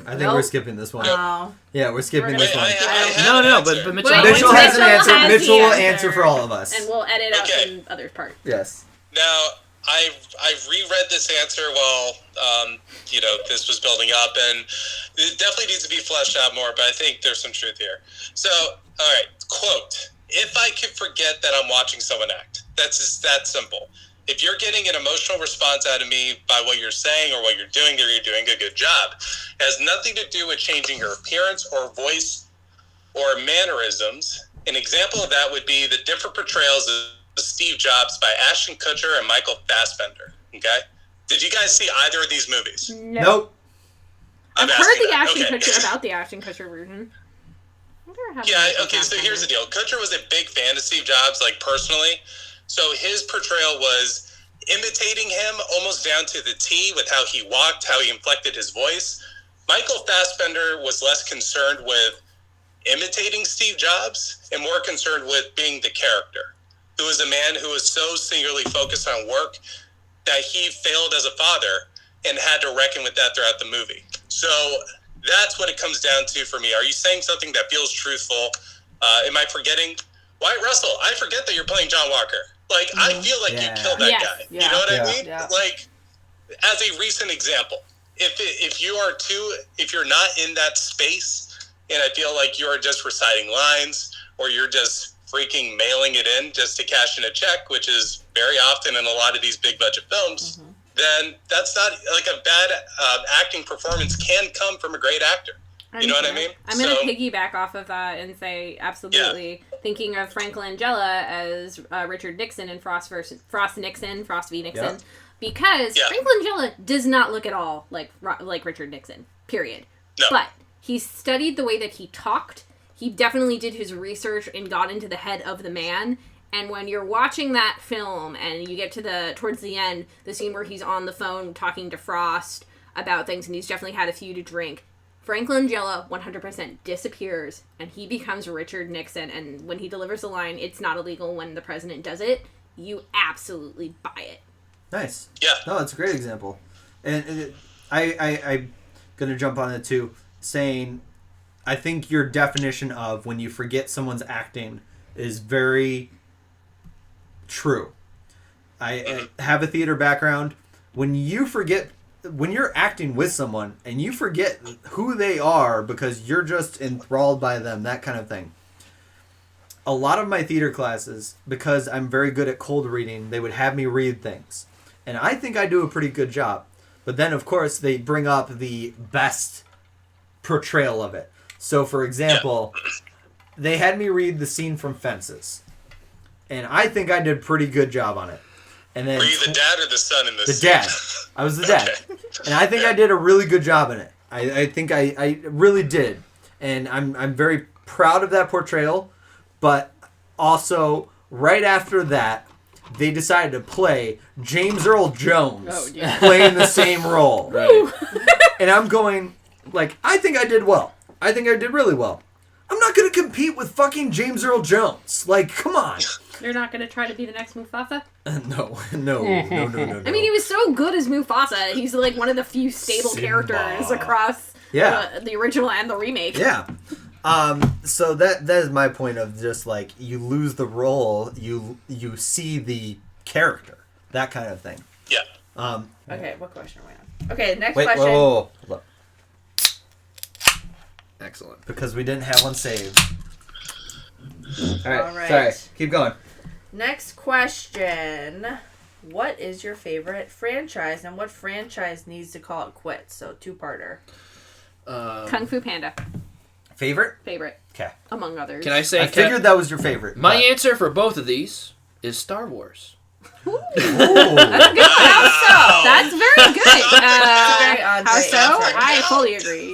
I think Nope. we're skipping this one. Oh. Yeah, we're skipping We're this Wait, one. I have No, an no, answer. but Mitchell, Wait, Mitchell has an Mitchell answer. has Mitchell the will answer. answer for all of us. And we'll edit out Okay. some other part. Yes. Now, I've reread this answer while, this was building up, and it definitely needs to be fleshed out more, but I think there's some truth here. So, all right, quote, if I could forget that I'm watching someone act, that's just that simple. If you're getting an emotional response out of me by what you're saying or what you're doing, or you're doing a good job, it has nothing to do with changing your appearance or voice or mannerisms. An example of that would be the different portrayals of Steve Jobs by Ashton Kutcher and Michael Fassbender. Okay? Did you guys see either of these movies? No. Nope. I've asking heard the that. Ashton Okay. Kutcher about the Ashton Kutcher version. I wonder how Yeah, Michael okay, so here's the Fassbender- deal. Kutcher was a big fan of Steve Jobs, like, personally. So his portrayal was imitating him almost down to the T with how he walked, how he inflected his voice. Michael Fassbender was less concerned with imitating Steve Jobs and more concerned with being the character, who was a man who was so singularly focused on work that he failed as a father and had to reckon with that throughout the movie. So that's what it comes down to for me. Are you saying something that feels truthful? Am I forgetting? Wyatt Russell, I forget that you're playing John Walker. Like, I feel like Yeah. you killed that Yes. guy. Yeah. You know what Yeah. I mean? Yeah. Like, as a recent example, if you're not in that space, and I feel like you're just reciting lines, or you're just freaking mailing it in just to cash in a check, which is very often in a lot of these big budget films, then that's not like a bad acting performance can come from a great actor. You know what I mean? I'm going to So- piggyback off of that and say absolutely. Thinking of Frank Langella as Richard Nixon in Frost v. Nixon. Yeah. Because Yeah. Frank Langella does not look at all like Richard Nixon, period. No. But he studied the way that he talked. He definitely did his research and got into the head of the man. And when you're watching that film and you get to towards the end, the scene where he's on the phone talking to Frost about things and he's definitely had a few to drink, Frank Langella 100% disappears and he becomes Richard Nixon. And when he delivers the line, "It's not illegal when the president does it," you absolutely buy it. Nice. Yeah. No, it's a great example. And I'm going to jump on it too, saying I think your definition of when you forget someone's acting is very true. I have a theater background. When you're acting with someone and you forget who they are because you're just enthralled by them, that kind of thing. A lot of my theater classes, because I'm very good at cold reading, they would have me read things. And I think I do a pretty good job. But then, of course, they bring up the best portrayal of it. So, for example, they had me read the scene from Fences. And I think I did a pretty good job on it. And then Were you the dad or the son in this? the dad. I was the dad. Okay. And I think I did a really good job in it. I think I really did. And I'm very proud of that portrayal. But also, right after that, they decided to play James Earl Jones playing the same role. Right. And I'm going, like, I think I did well. I think I did really well. I'm not gonna compete with fucking James Earl Jones. Like, come on. They're not going to try to be the next Mufasa? No. I mean, he was so good as Mufasa. He's like one of the few stable Simba. characters across the original and the remake. Yeah. So that is my point of just like you lose the role, you see the character, that kind of thing. Yeah. Okay, what question are we on? Okay, next Wait, question. whoa. Look, Excellent. because we didn't have one saved. All right. Sorry. Keep going. Next question. What is your favorite franchise and what franchise needs to call it quits? So, two-parter. Kung Fu Panda. Favorite? Favorite. Okay. Among others. Can I say? I figured that was your favorite. My but- answer for both of these is Star Wars. Ooh. That's very good. Very How Andre so? answer. I fully agree.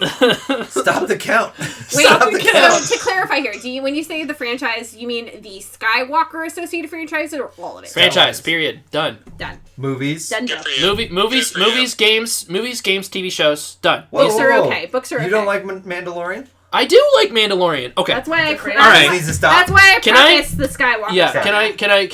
Stop the count. Wait, Stop the count. so to clarify here, when you say the franchise, you mean the Skywalker associated franchise or all of it? Franchise. Period. Done. Done. Movies. Done. Good Done. for you. Movies, Good for you. games, TV shows. Done. Whoa, Books whoa, are whoa. okay. Books are okay. You don't like Mandalorian? I do like Mandalorian. Okay. That's why I. Different. All right. Needs to stop. That's why I Can I- prefaced the Skywalker. Yeah. side. Can I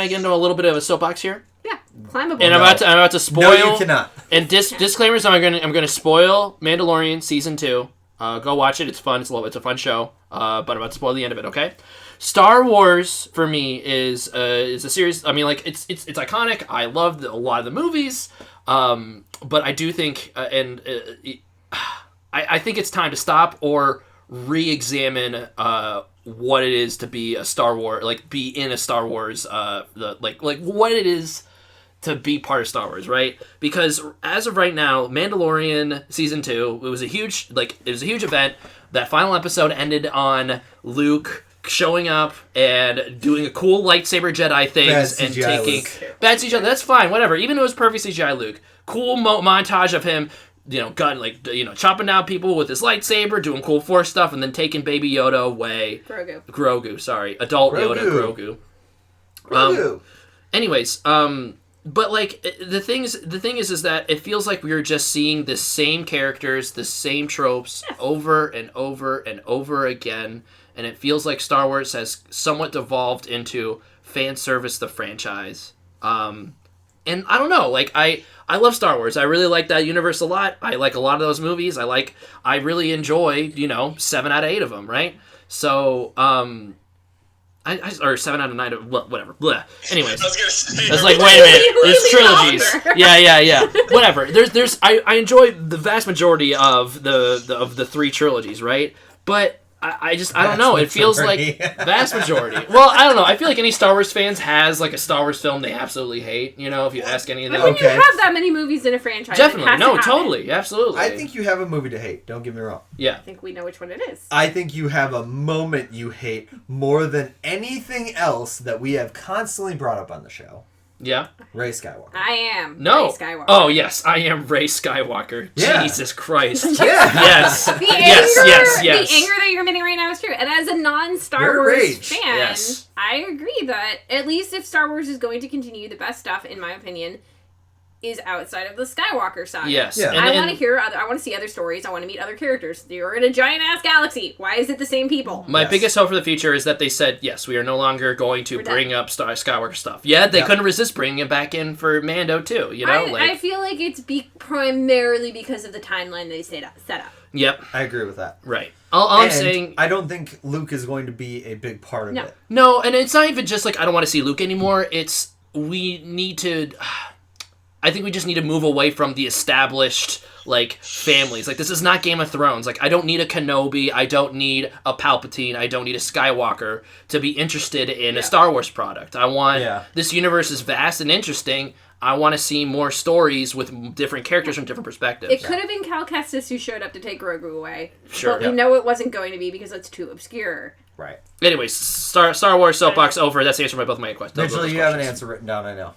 get into a little bit of a soapbox here? Yeah. Climbable. And No. I'm about to spoil. No, you cannot. And disclaimers: I'm gonna spoil Mandalorian season 2. Go watch it. It's fun. It's a fun show. But I'm about to spoil the end of it. Okay. Star Wars for me is a series. I mean, like it's iconic. I love a lot of the movies. But I do think I think it's time to stop or re-examine what it is to be a Star Wars, like be in a Star Wars, like what it is to be part of Star Wars, right? Because as of right now, Mandalorian season 2, it was a huge event. That final episode ended on Luke showing up and doing a cool lightsaber Jedi things Bad and CGI taking Luke. bad CGI. That's fine, whatever. Even if it was perfect CGI Luke, cool montage of him, chopping down people with his lightsaber, doing cool Force stuff, and then taking Baby Yoda away. Grogu, sorry, adult Yoda, Grogu. Grogu. Anyways, but like the thing is that it feels like we are just seeing the same characters, the same tropes over and over and over again, and it feels like Star Wars has somewhat devolved into fan service the franchise. And I don't know, like I love Star Wars. I really like that universe a lot. I like a lot of those movies. I really enjoy, 7 out of 8 of them, right? So, or 7 out of 9 of whatever. Blah. Anyways, I was gonna say. I was like, wait a minute, there's trilogies. Yeah. Whatever. I enjoy the vast majority of the 3 trilogies, right? But I don't know. It feels like vast majority. Well, I don't know. I feel like any Star Wars fans has like a Star Wars film they absolutely hate. If you ask any of them. When you Okay. have that many movies in a franchise, Definitely. it has No, to happen. totally. Absolutely. I think you have a movie to hate. Don't get me wrong. Yeah. I think we know which one it is. I think you have a moment you hate more than anything else that we have constantly brought up on the show. Yeah. Ray Skywalker. I am No. Rey Skywalker. Oh, yes. I am Rey Skywalker. Yeah. Jesus Christ. Yeah. Yes. The anger, yes. the anger that you're admitting right now is true. And as a non-Star You're Wars rage. fan, Yes. I agree that at least if Star Wars is going to continue, the best stuff, in my opinion, is outside of the Skywalker saga. Yes. Yeah. I want to see other stories. I want to meet other characters. You're in a giant ass galaxy. Why is it the same people? My Yes. biggest hope for the future is that they said, yes, we are no longer going to We're done. bring up Skywalker stuff. Yeah, they Yeah. couldn't resist bringing it back in for Mando, too. I feel like it's primarily because of the timeline they set up. Yep, I agree with that. right. All I'm And saying... I don't think Luke is going to be a big part of No. it. No, and it's not even just like I don't want to see Luke anymore. It's we need to... I think we just need to move away from the established, like, families. Like, this is not Game of Thrones. Like, I don't need a Kenobi. I don't need a Palpatine. I don't need a Skywalker to be interested in a Star Wars product. I want... Yeah. This universe is vast and interesting. I want to see more stories with different characters from different perspectives. It could have been Cal Kestis who showed up to take Grogu away. Sure. But we know it wasn't going to be because it's too obscure. Right. Anyways, Star Wars soapbox over. That's the answer to both my questions. Mitchell, you have an answer written down, I know.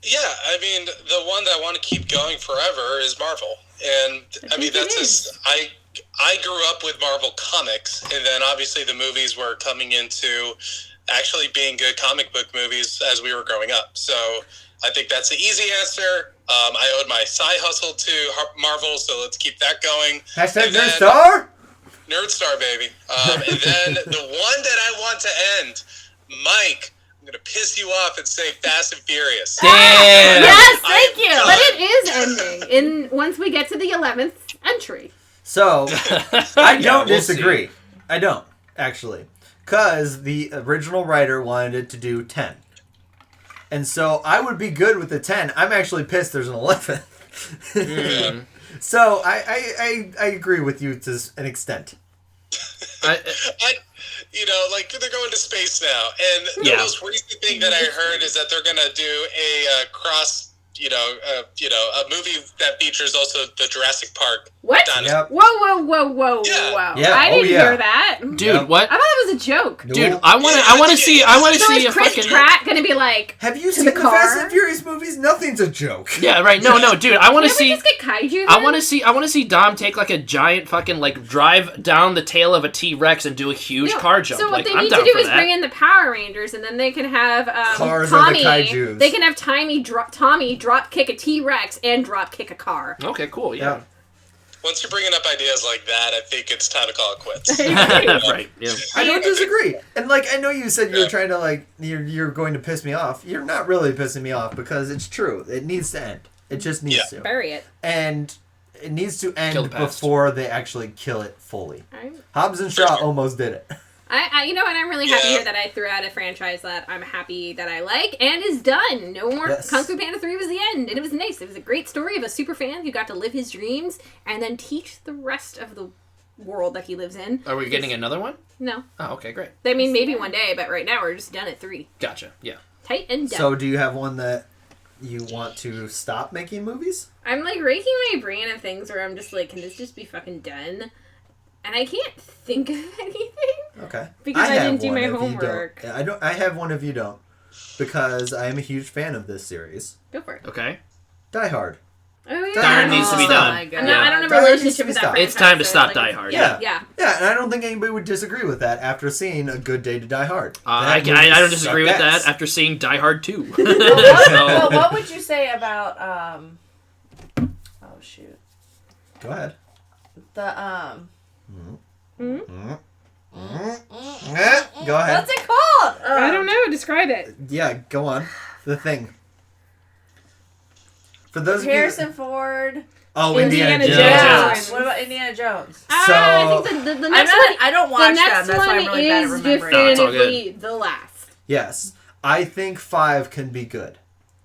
Yeah, I mean, the one that I want to keep going forever is Marvel. And, I mean, that's just... I grew up with Marvel comics, and then obviously the movies were coming into actually being good comic book movies as we were growing up. So I think that's the easy answer. I owed my side hustle to Marvel, so let's keep that going. Hashtag And Nerd then- Star? Nerd Star, baby. And then the one that I want to end, Mike, I'm going to piss you off and say Fast and Furious. Damn. Yes, thank you. done. But it is ending once we get to the 11th entry. So, I don't we'll disagree. I don't, actually. Because the original writer wanted it to do 10. And so I would be good with the 10. I'm actually pissed there's an 11. So I agree with you to an extent. Like they're going to space now, and Yeah. the most recent thing that I heard is that they're gonna do a cross, a movie that features also the Jurassic Park What? dinosaur. Yep. Whoa. Yeah. Yeah, I didn't yeah. hear that. Dude, Yep. what? I thought that was a joke. Dude, Nope. I want to see So a is Chris fucking. Pratt gonna be like, Have you To seen the the car? Fast and Furious movies? Nothing's a joke. Yeah, right. No, dude. I want to can't we see. just get kaiju? I then? want to see Dom take like a giant fucking drive down the tail of a T-Rex and do a huge No, car jump. So what like, they I'm need down to do for is that. bring in the Power Rangers, and then they can have Cars are the Tommy. kaijus. They can have Tommy drop kick a T-Rex and drop kick a car. Okay, cool. Yeah. Once you're bringing up ideas like that, I think it's time to call it quits. Right. Yeah. I don't disagree. And I know you said you were trying to you're going to piss me off. You're not really pissing me off because it's true. It needs to end. It just needs to. Bury it. And it needs to Kill end the past. before they actually kill it fully. Alright. Hobbs and Shaw almost did it. And I'm really happy Yeah. here that I threw out a franchise that I'm happy that I like and is done. No more. Yes. Kung Fu Panda 3 was the end, and it was nice. It was a great story of a super fan who got to live his dreams and then teach the rest of the world that he lives in. Are we getting another one? No. Oh, okay, great. I mean, maybe one day, but right now we're just done at 3. Gotcha. Yeah. Tight and done. So do you have one that you want to stop making movies? I'm raking my brain of things where I'm just like, can this just be fucking done? And I can't think of anything. Okay. Because I have didn't do one my if you don't. homework. I have one if you don't. Because I am a huge fan of this series. Go for it. Okay. Die Hard. Oh, yeah. Die Hard needs to be Oh done. my God. I don't have a Die Hard needs relationship to with be that stopped. It's franchise, time to so, stop like, Die Hard. Yeah. Yeah, and I don't think anybody would disagree with that after seeing A Good Day to Die Hard. I That movie don't disagree with sucked that ass. after seeing Die Hard 2. Well, what would you say about oh shoot, Go ahead. the Go ahead. what's it called? I don't know. Describe it. Yeah, go on. The Thing. For those of Harrison you... Ford. Oh, Indiana Indiana Jones. Jones. What about Indiana Jones? I think the I'm next not, one. I don't The watch next them. That's why I'm one really bad at is remembering. No, it's all definitively the last. Yes. I think 5 can be good.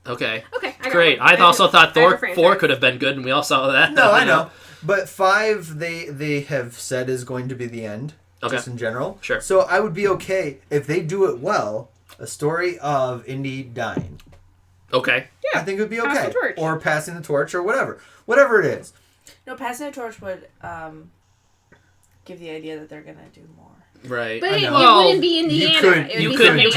Okay. Okay. I got Great. one. I also thought I have a Thor franchise. could have been good, and we all saw that. No, I know. But 5, they have said is going to be the end. Okay. Just in general. Sure. So I would be okay if they do it well. A story of Indy dying. Okay. Yeah. I think it would be Pass okay. the torch. Or passing the torch or whatever it is. No, passing the torch would give the idea that they're gonna do more. Right. But I it know. wouldn't be Indiana. could- It would You be can somebody else.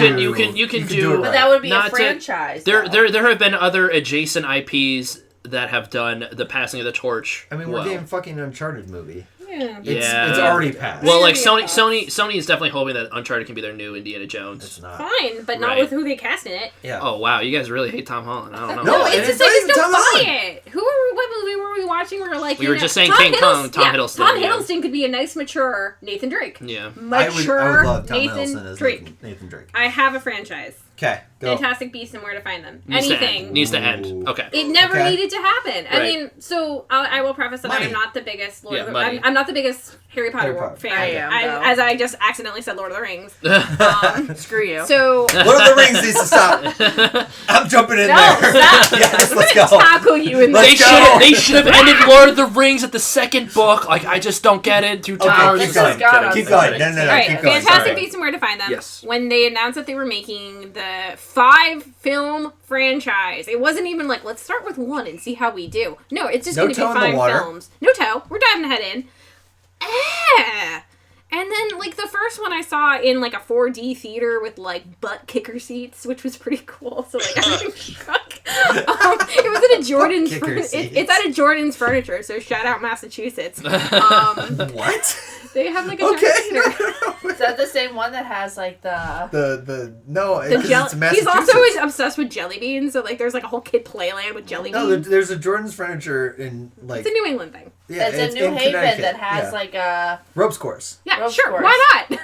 do it But right. that would be a Not to- franchise. There though. there have been other adjacent IPs that have done the passing of the torch. I mean, we're well. getting fucking Uncharted movie. Yeah. Yeah. It's already passed. Well, like Maybe Sony is definitely hoping that Uncharted can be their new Indiana Jones. It's not. Fine, but not Right. with who they cast in it. Yeah. Oh wow, you guys really hate Tom Holland. I don't know. No, it's and just it's like not just even don't Tom buy Holland. it. What movie were we watching? We were like, We were just saying King Kong, Tom Hiddleston, Tom yeah. Hiddleston could be a nice, mature Nathan Drake. Yeah. I Mature would love Tom Nathan Hiddleston as Drake. Nathan Drake. I have a franchise. Okay, go. Fantastic Beasts and Where to Find Them. Needs to Anything. end. Needs to end. Ooh. Okay. It never Okay. needed to happen. I Right. mean, so I will preface that I Money. am not the biggest Lord Yeah, of the money. I'm not the biggest Harry Potter, Harry Potter. fan. I am, though. as I just accidentally said Lord of the Rings. Screw you. So Lord of the Rings needs to stop. I'm jumping in no, there. stop. Yes, I'm let's gonna go. tackle you in Let's this. go. They should have ended Lord of the Rings at the second book. Like I just don't get it. Two Towers. keep This going. has got us. Keep going. No, All right, keep going. Fantastic Sorry. Beasts and Where to Find Them. Yes. When they announced that they were making the 5-film franchise, it wasn't even like, let's start with 1 and see how we do. No, it's just No going to be toe in the 5 water. films. No toe. We're diving head in. And then, like, the first one I saw in, like, a 4D theater with, like, butt kicker seats, which was pretty cool. So, like, everything... It was at a Jordan's. Kicker seats. It's at a Jordan's Furniture. So shout out Massachusetts. What? They have like a Okay. giant theater. Is that the same one that has like the No, The because gel- it's He's Massachusetts. also obsessed with jelly beans. So like, there's like a whole kid playland with jelly No, beans. there's a Jordan's Furniture in like It's a New England thing. yeah, it's in New Haven Connecticut. that has Yeah. like a ropes course. Yeah, Of sure. course. Why not?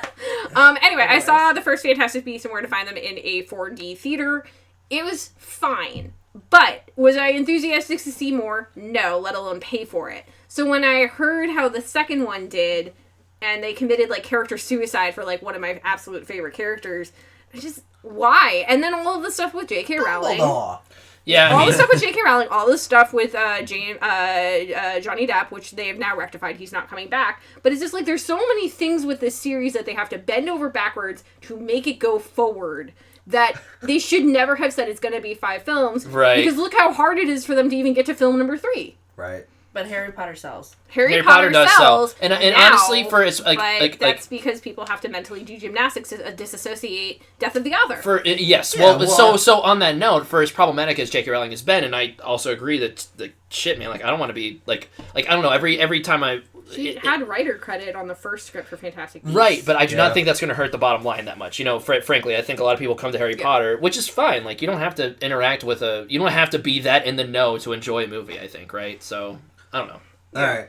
Anyway, I Anyways. saw the first Fantastic Beasts and Where to Find Them in a 4D theater. It was fine. But was I enthusiastic to see more? No, let alone pay for it. So when I heard how the second one did, and they committed like character suicide for like one of my absolute favorite characters, I just why? And then all of the stuff with J.K. Rowling. Dumbledore. Yeah, All the stuff with J.K. Rowling, all the stuff with Johnny Depp, which they have now rectified. He's not coming back. But it's just like there's so many things with this series that they have to bend over backwards to make it go forward that they should never have said it's going to be 5 films. Right. Because look how hard it is for them to even get to film number 3. Right. but Harry Potter sells. Harry Potter does sells. sell. And now, honestly, for it's but that's because people have to mentally do gymnastics to disassociate Death of the Author. For yes, Yeah, well, so on that note, for as problematic as J.K. Rowling has been, and I also agree that the shit, man, like I don't want to be like I don't know every time I She had writer credit on the first script for Fantastic Beasts. right, but I do Yeah. not think that's going to hurt the bottom line that much. You know, frankly, I think a lot of people come to Harry Potter, which is fine. Like you don't have to interact with you don't have to be that in the know to enjoy a movie. I think, right? So I don't know. All right.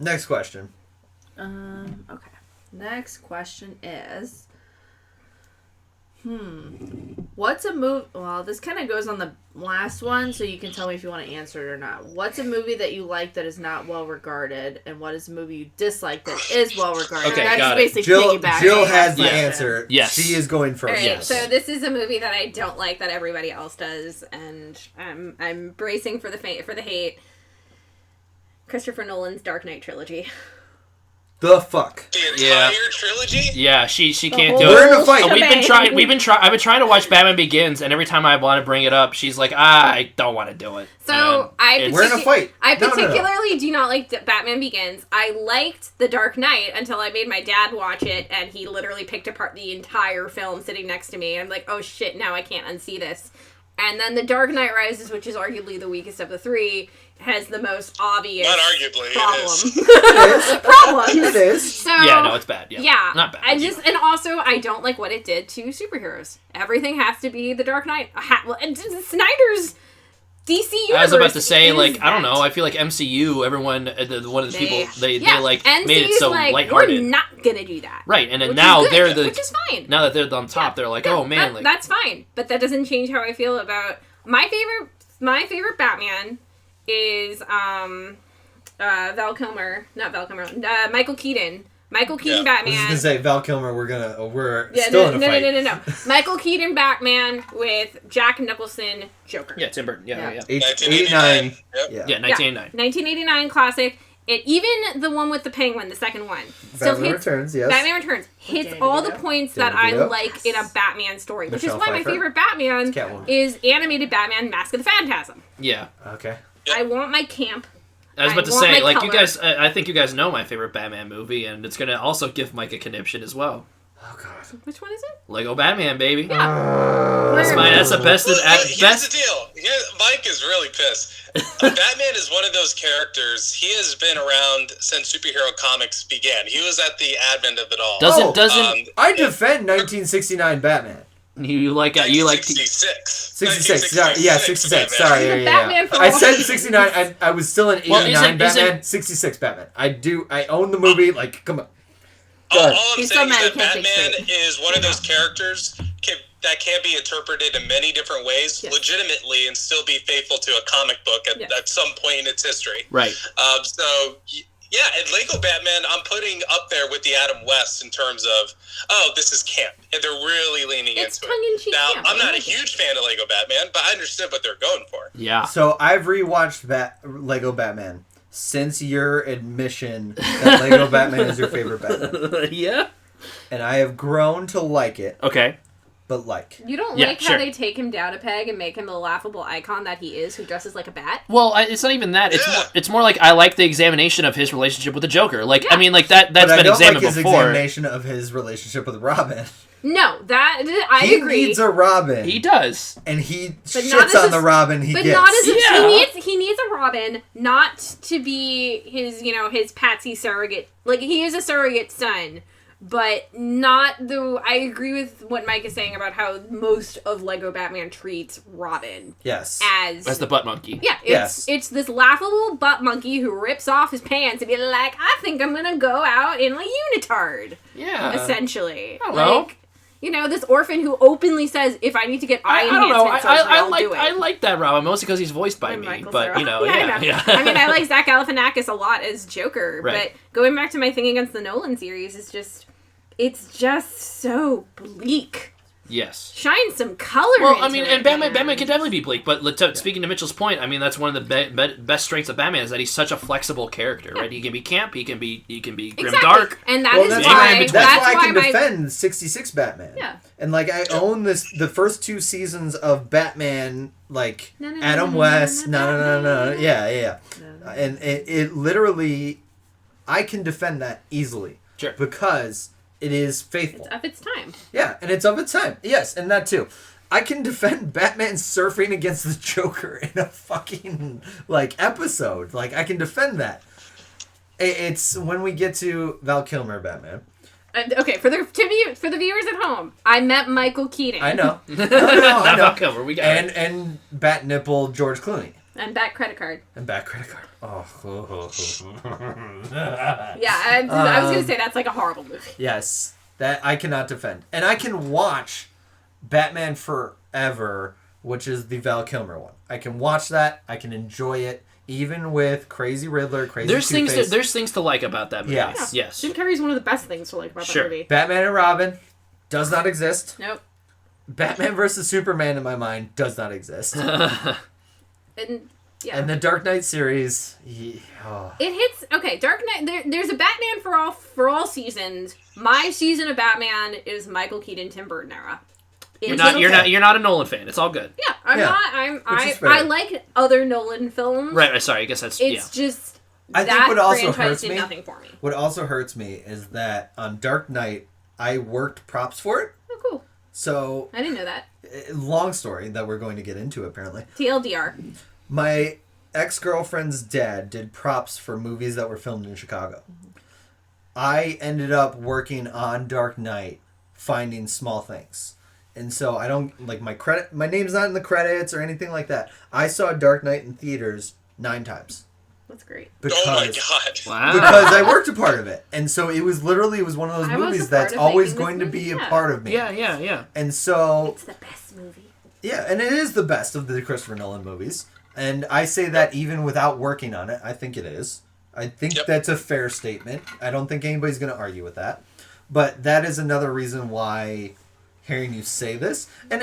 Next question. Okay. Next question is, what's a movie? Well, this kind of goes on the last one, so you can tell me if you want to answer it or not. What's a movie that you like that is not well regarded, and what is a movie you dislike that is well regarded? Okay, That's got it. basically Jill piggybacking has the Yes. answer. Yes. She is going All first. right, Yes. so this is a movie that I don't like that everybody else does, and I'm bracing for the hate. Christopher Nolan's Dark Knight trilogy. The fuck? The entire Yeah. trilogy? Yeah, she The can't whole do We're it. in a fight. We've been shebang. trying. I've been trying to watch Batman Begins, and every time I want to bring it up, she's like, "I don't want to do it." So And We're in a fight. I No, no, no. particularly do not like Batman Begins. I liked The Dark Knight until I made my dad watch it, and he literally picked apart the entire film sitting next to me. I'm like, oh shit, now I can't unsee this. And then The Dark Knight Rises, which is arguably the weakest of the three, has the most obvious Not arguably, problem. it is. Problems. It is. So yeah, no, it's bad. Yeah, yeah, not bad. and also I don't like what it did to superheroes. Everything has to be The Dark Knight. And Snyder's DC universe. I was about to say, is like, I don't that. know. I feel like MCU, everyone, one of the people, they like NCU's made it so like, lighthearted. we're not gonna do that. Right, and then Which now is good, they're the which is fine. now that they're on top, they're like, oh man, like that's fine. But that doesn't change how I feel about my favorite Batman is Val Kilmer, not Val Kilmer, Michael Keaton. Michael Keaton Yeah. I was just Batman. gonna say Val Kilmer. We're Yeah, still no, in a fight. no. Michael Keaton Batman with Jack Nicholson Joker. yeah, Tim Burton, yeah. 1989. 89. Yep. Yeah. Yeah, 1989. 1989 classic. It even the one with the penguin, the second one, still Batman hits. Returns. Yes. Batman Returns hits Danny all the DeVito. points Danny that I DeVito. like in a Batman story, which Michelle is why my Pfeiffer. favorite Batman Catwoman. is animated Batman: Mask of the Phantasm. Yeah. Okay. I want my camp. I was about to want say, my like, color. you guys, I think you guys know my favorite Batman movie, and it's gonna also give Mike a conniption as well. Oh god. Which one is it? Lego Batman, baby. Yeah. That's the best. Here's Best. the deal. Mike is really pissed. Batman is one of those characters. He has been around since superhero comics began. He was at the advent of it all. Oh, Doesn't I defend 1969 Batman. you like 66. 66. Sorry. Yeah, 66. Sorry. The Yeah, Batman for I all said these 69. I was still in 89 Well, Batman. 66 Batman. I own the movie. Like, come on. Go All ahead. I'm He's saying so mad is he that can't think Batman is one of those characters that can be interpreted in many different ways, Yes. legitimately, and still be faithful to a comic book at some point in its history. right. Yeah, and Lego Batman, I'm putting up there with the Adam West in terms of, this is camp, and they're really leaning It's into tongue-in-cheek it. Now, camp. I'm I not a like it. huge fan of Lego Batman, but I understood what they're going for. Yeah. So I've rewatched Lego Batman since your admission that Lego Batman is your favorite Batman, yeah. and I have grown to like it. Okay. but like. You don't Yeah, like sure. how they take him down a peg and make him the laughable icon that he is, who dresses like a bat? Well, it's not even that. Yeah. It's more like I like the examination of his relationship with the Joker. Like, Yeah. I mean, like that's But I been don't examined like his before. examination of his relationship with Robin. No, that I He agree. needs a Robin. He does. And he But not shits as on a- the Robin he But gets. not as a, Yeah. he needs a Robin, not to be his, his patsy surrogate. Like, he is a surrogate son, but not the... I agree with what Mike is saying about how most of Lego Batman treats Robin Yes. as As the butt monkey. yeah, it's this laughable butt monkey who rips off his pants and be like, I think I'm gonna go out in a unitard, Yeah. essentially. I don't know. Like, this orphan who openly says, if I need to get eye I don't know. enhancement surgery, I'll do it. I like that Robin mostly because he's voiced by And me. Michael But Cera. you know, I know. yeah. I mean, I like Zach Galifianakis a lot as Joker, Right. but going back to my thing against the Nolan series is it's just so bleak. Yes. Shine some color. Well, into I mean, it, and Batman man. can definitely be bleak, but speaking to Mitchell's point, I mean, that's one of the best strengths of Batman is that he's such a flexible character, right? He can be camp, he can be grim Exactly. dark. And that Well, is that's why- why that's That's why I can my defend 66 Batman. Yeah. And like I own the first 2 seasons of Batman, like No, no, no, Adam no, no, West, no, no. no. Yeah. And it literally, I can defend that easily. Sure. Because it is faithful. It's of its time. Yeah, and it's of its time. Yes, and that too. I can defend Batman surfing against the Joker in a fucking episode. Like I can defend that. It's when we get to Val Kilmer Batman. Okay, for the viewers at home, I met Michael Keaton. I know. I Not know. Val Kilmer, we got it. And Bat Nipple George Clooney. And Bat Credit Card. And Bat Credit Card. Oh. Yeah, I was gonna say that's like a horrible movie. Yes. That I cannot defend. And I can watch Batman Forever, which is the Val Kilmer one. I can watch that. I can enjoy it. Even with Crazy Riddler, Crazy Two-Face. There's things to like about that movie. Yes. Yes. Jim Carrey's one of the best things to like about Sure. that movie. Batman and Robin does not exist. Nope. Batman versus Superman in my mind does not exist. And yeah. And the Dark Knight series, It hits Dark Knight. There's a Batman for all seasons. My season of Batman is Michael Keaton, Tim Burton era. You're not a Nolan fan. It's all good. Yeah, I'm Yeah, not. which is fair. I like other Nolan films. Right. Sorry. I guess that's It's just I think that what also franchise hurts did me- nothing for me. What also hurts me is that on Dark Knight, I worked props for it. Oh, cool. So, I didn't know that. long story that we're going to get into apparently. TLDR. My ex-girlfriend's dad did props for movies that were filmed in Chicago. I ended up working on Dark Knight, finding small things. And so I don't, my name's not in the credits or anything like that. I saw Dark Knight in theaters 9 times. That's great. Because, Oh my god. Wow. because I worked a part of it. And so it was one of those I was a movies part that's of always making this going to movie, be a yeah. part of me. Yeah. And so, It's the best movie. yeah, and it is the best of the Christopher Nolan movies. And I say that even without working on it. I think it is. I think that's a fair statement. I don't think anybody's going to argue with that. But that is another reason why hearing you say this, and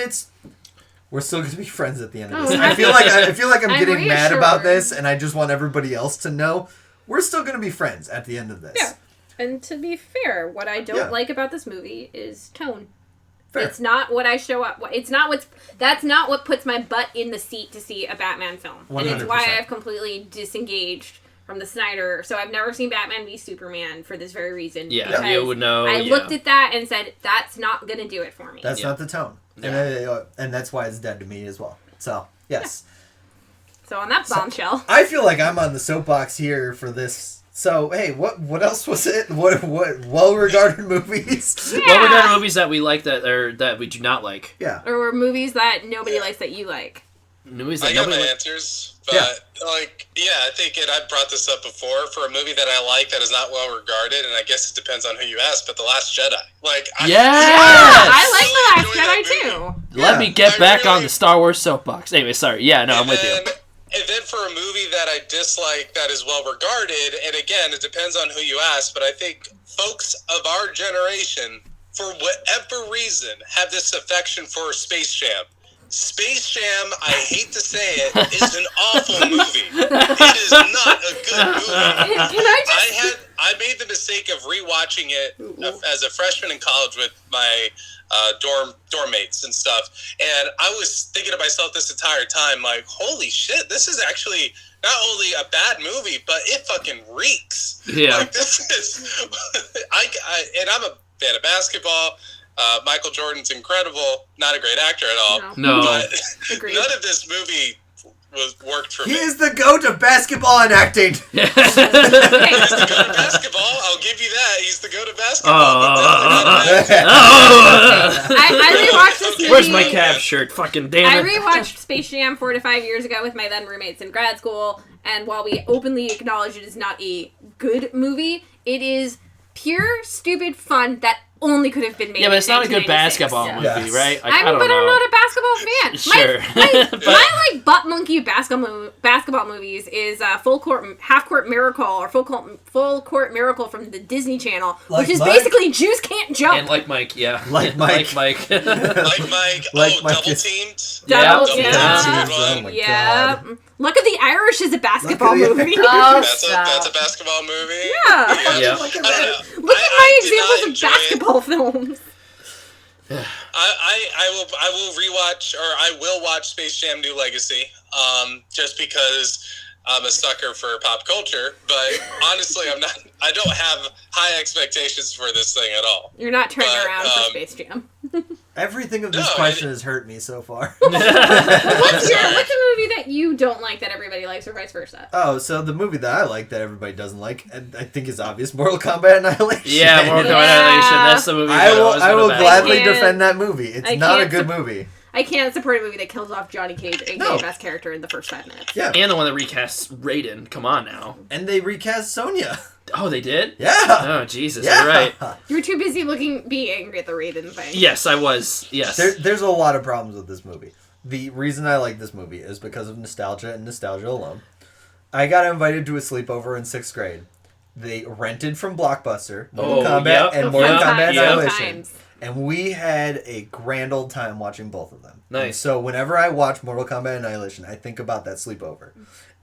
we're still going to be friends at the end of this. Oh, I feel like I'm I'm getting mad about reassured. this, and I just want everybody else to know we're still going to be friends at the end of this. Yeah. And to be fair, what I don't Yeah. like about this movie is tone. Fair. It's not what I show up. That's not what puts my butt in the seat to see a Batman film. And it's why 100%. I've completely disengaged from the Snyder. So I've never seen Batman v Superman for this very reason. Yeah, because you would know. I yeah. looked at that and said, that's not going to do it for me. That's Yeah. not the tone. And that's why it's dead to me as well. So, yes. So on that bombshell. I feel like I'm on the soapbox here for this. So, hey, what else was it? What well-regarded movies? Yeah. What were the movies that we like that we do not like? Yeah. Or movies that nobody likes that you like. Movies I that got nobody my likes. answers, but I think I brought this up before for a movie that I like that is not well regarded, and I guess it depends on who you ask. But The Last Jedi, Yes! I like The Last enjoy that Jedi movie. too. Let Yeah. me get I back on really- the Star Wars soapbox. Anyway, sorry. Yeah, no, I'm with you. And then for a movie that I dislike that is well regarded, and again, it depends on who you ask, but I think folks of our generation, for whatever reason, have this affection for Space Jam. Space Jam, I hate to say it, is an awful movie. It is not a good movie. I made the mistake of rewatching it as a freshman in college with my dorm mates and stuff, and I was thinking to myself this entire time, like, holy shit, this is actually not only a bad movie, but it fucking reeks. Yeah. Like, this is, and I'm a fan of basketball. Michael Jordan's incredible. Not a great actor at all. No. But none of this movie worked for me. He is the GOAT of basketball and acting. He's the GOAT of basketball. I'll give you that. He's the GOAT of basketball. I rewatched this movie. Where's my Cavs shirt? Fucking damn I it. rewatched Space Jam 4 to 5 years ago with my then roommates in grad school, and while we openly acknowledge it is not a good movie, it is pure, stupid fun that only could have been made. Yeah, but it's not a good 1996. basketball movie, right? I mean, but I'm not a basketball fan. Sure. My like butt monkey basketball movies is Full Court, Half Court Miracle, or Full Court Miracle from the Disney Channel, which is basically Juice Can't Jump. And Like Mike, yeah. Like Mike. Like Mike. Double Teamed. Double Teamed. Oh my god. Look at the Irish is a basketball movie. That's a basketball movie. Yeah. I don't know. Look at my examples of basketball films. I will rewatch, or I will watch Space Jam: New Legacy, just because I'm a sucker for pop culture. But honestly, I don't have high expectations for this thing at all. You're not turning around for Space Jam. Everything of this question has hurt me so far. What's a movie that you don't like that everybody likes, or vice versa? Oh, so the movie that I like that everybody doesn't like, and I think is obvious, Mortal Kombat Annihilation. Yeah, Mortal Kombat Annihilation. That's the movie. I will gladly I can't- defend that movie. It's I not a can't good movie. I can't support a movie that kills off Johnny Cage, aka No. best character in the first 5 minutes. Yeah. And the one that recasts Raiden. Come on now. And they recast Sonya. Oh, they did? Yeah. Oh, Jesus. Yeah. You're right. You were too busy being angry at the Raiden thing. Yes, I was. Yes. There's a lot of problems with this movie. The reason I like this movie is because of nostalgia and nostalgia alone. I got invited to a sleepover in 6th grade. They rented from Blockbuster Mortal Kombat and Mortal Kombat Annihilation. And we had a grand old time watching both of them. Nice. And so whenever I watch Mortal Kombat Annihilation, I think about that sleepover.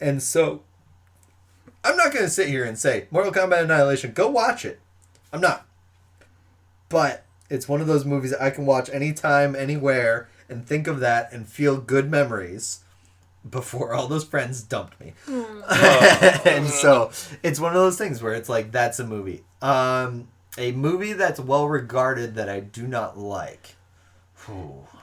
And so I'm not going to sit here and say, Mortal Kombat Annihilation, go watch it. I'm not. But it's one of those movies that I can watch anytime, anywhere, and think of that and feel good memories before all those friends dumped me. And so it's one of those things where it's like, that's a movie. A movie that's well regarded that I do not like.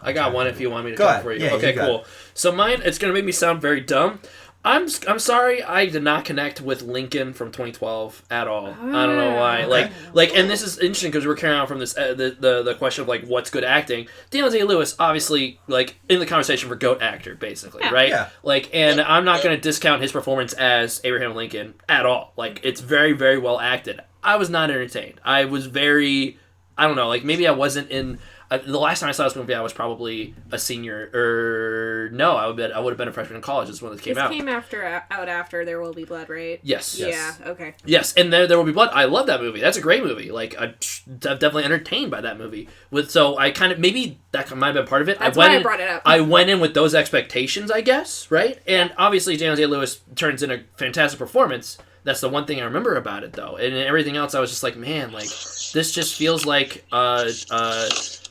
I got one if you want me to Go come ahead. for you. Yeah, Okay, you got cool. it. So mine, it's going to make me sound very dumb. I'm sorry, I did not connect with Lincoln from 2012 at all. I don't know why. Like, and this is interesting because we're carrying on from this the question of like what's good acting. Daniel Day-Lewis, obviously, like in the conversation for GOAT actor, basically, right? Yeah. Like, and I'm not going to discount his performance as Abraham Lincoln at all. Like, it's very, very well acted. I was not entertained. I was very, I don't know, like maybe I wasn't in. The last time I saw this movie, I was probably a senior, or no, I would have been a freshman in college. This when it came out. This came after There Will Be Blood, right? Yes. Yeah. Okay. Yes, and There Will Be Blood. I love that movie. That's a great movie. Like I'm definitely entertained by that movie. So I kind of maybe that might have been part of it. That's why I brought it up. I went in with those expectations, I guess, right? And obviously, Daniel Day-Lewis turns in a fantastic performance. That's the one thing I remember about it, though. And everything else, I was just like, man, like this just feels like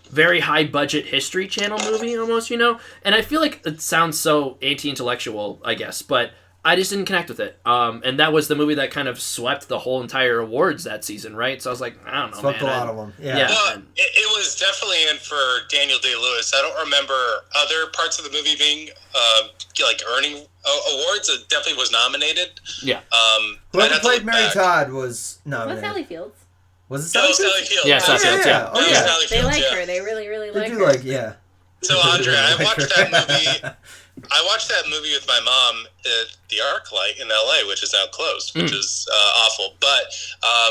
very high budget History Channel movie almost, you know? And I feel like it sounds so anti-intellectual, I guess, but I just didn't connect with it. And that was the movie that kind of swept the whole entire awards that season, right? So I was like, I don't know, Swept man. a lot of them. Yeah. Well, it was definitely in for Daniel Day-Lewis. I don't remember other parts of the movie being like earning awards. It definitely was nominated. Yeah. Whoever played Mary Todd was nominated. What's Sally Fields? Was it Sally Sally Fields? Fields. Yeah, Sally Fields, yeah. Oh, It was yeah. Sally They Fields, like yeah. her. They really, really They like do her. like, yeah. So Andrea, I watched that movie. I watched that movie with my mom at the ArcLight in LA, which is now closed, which is awful. But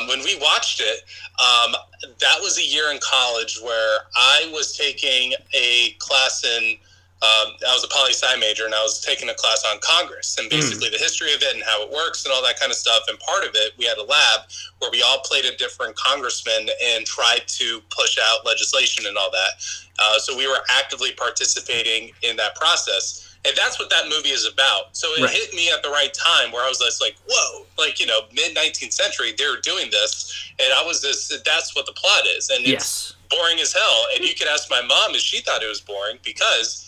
when we watched it, that was a year in college where I was taking a class in I was a poli-sci major, and I was taking a class on Congress and basically the history of it and how it works and all that kind of stuff. And part of it, we had a lab where we all played a different congressman and tried to push out legislation and all that. So we were actively participating in that process. And that's what that movie is about. So it hit me at the right time where I was just like, whoa, like, mid-19th century, they were doing this. And I was that's what the plot is. And it's boring as hell. And you could ask my mom if she thought it was boring because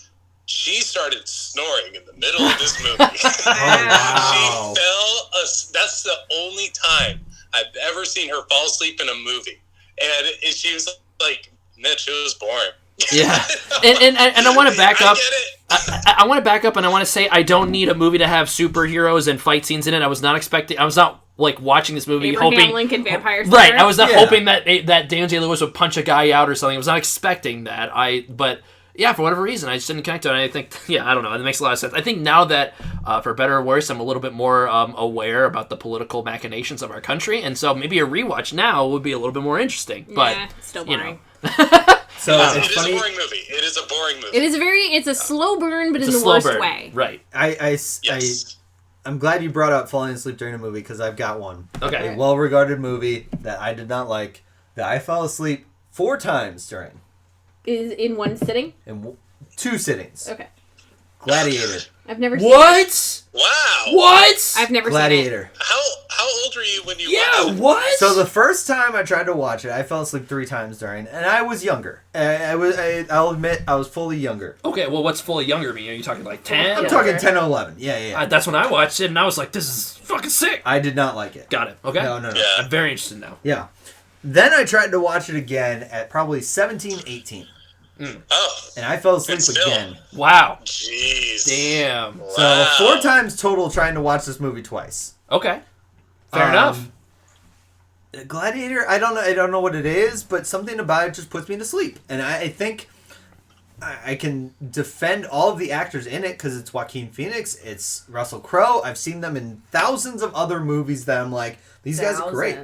she started snoring in the middle of this movie. Wow. She fell. That's the only time I've ever seen her fall asleep in a movie. And she was like, Mitch, it was boring. Yeah, and I want to back up. I get it. I want to back up, and I want to say I don't need a movie to have superheroes and fight scenes in it. I was not like watching this movie Abraham hoping Lincoln Vampire right. Slayer. I was not hoping that Daniel Day-Lewis would punch a guy out or something. I was not expecting that. But yeah, for whatever reason, I just didn't connect to it. And I think I don't know. It makes a lot of sense. I think now that for better or worse, I'm a little bit more aware about the political machinations of our country, and so maybe a rewatch now would be a little bit more interesting. But it's still boring. So It it's is funny. a boring movie. It is a boring movie. It's a slow burn, but it's in a the slow worst burn. way. Right. I'm glad you brought up falling asleep during a movie because I've got one. Okay. A well-regarded movie that I did not like that I fell asleep 4 times during. Is in one sitting? In 2 sittings. Okay. Gladiator. I've never seen it. What? Wow. What? I've never Gladiator. How old were you when you Yeah. watched it? What? So the first time I tried to watch it, I fell asleep 3 times during, and I was younger. I'll admit I was fully younger. Okay, well, what's fully younger mean? Are you talking like 10? I'm talking 10 or 11. Yeah. That's when I watched it, and I was like, this is fucking sick. I did not like it. Got it. Okay. No. Yeah. I'm very interested now. Yeah. Then I tried to watch it again at probably 17, 18. Oh, And I fell asleep And still. again. Wow. jeez. Damn. So Wow. 4 times total trying to watch this movie twice. Okay. Fair enough. Gladiator, I don't know what it is, but something about it just puts me to sleep. And I think I can defend all of the actors in it because it's Joaquin Phoenix, it's Russell Crowe. I've seen them in thousands of other movies that I'm like, these guys are great.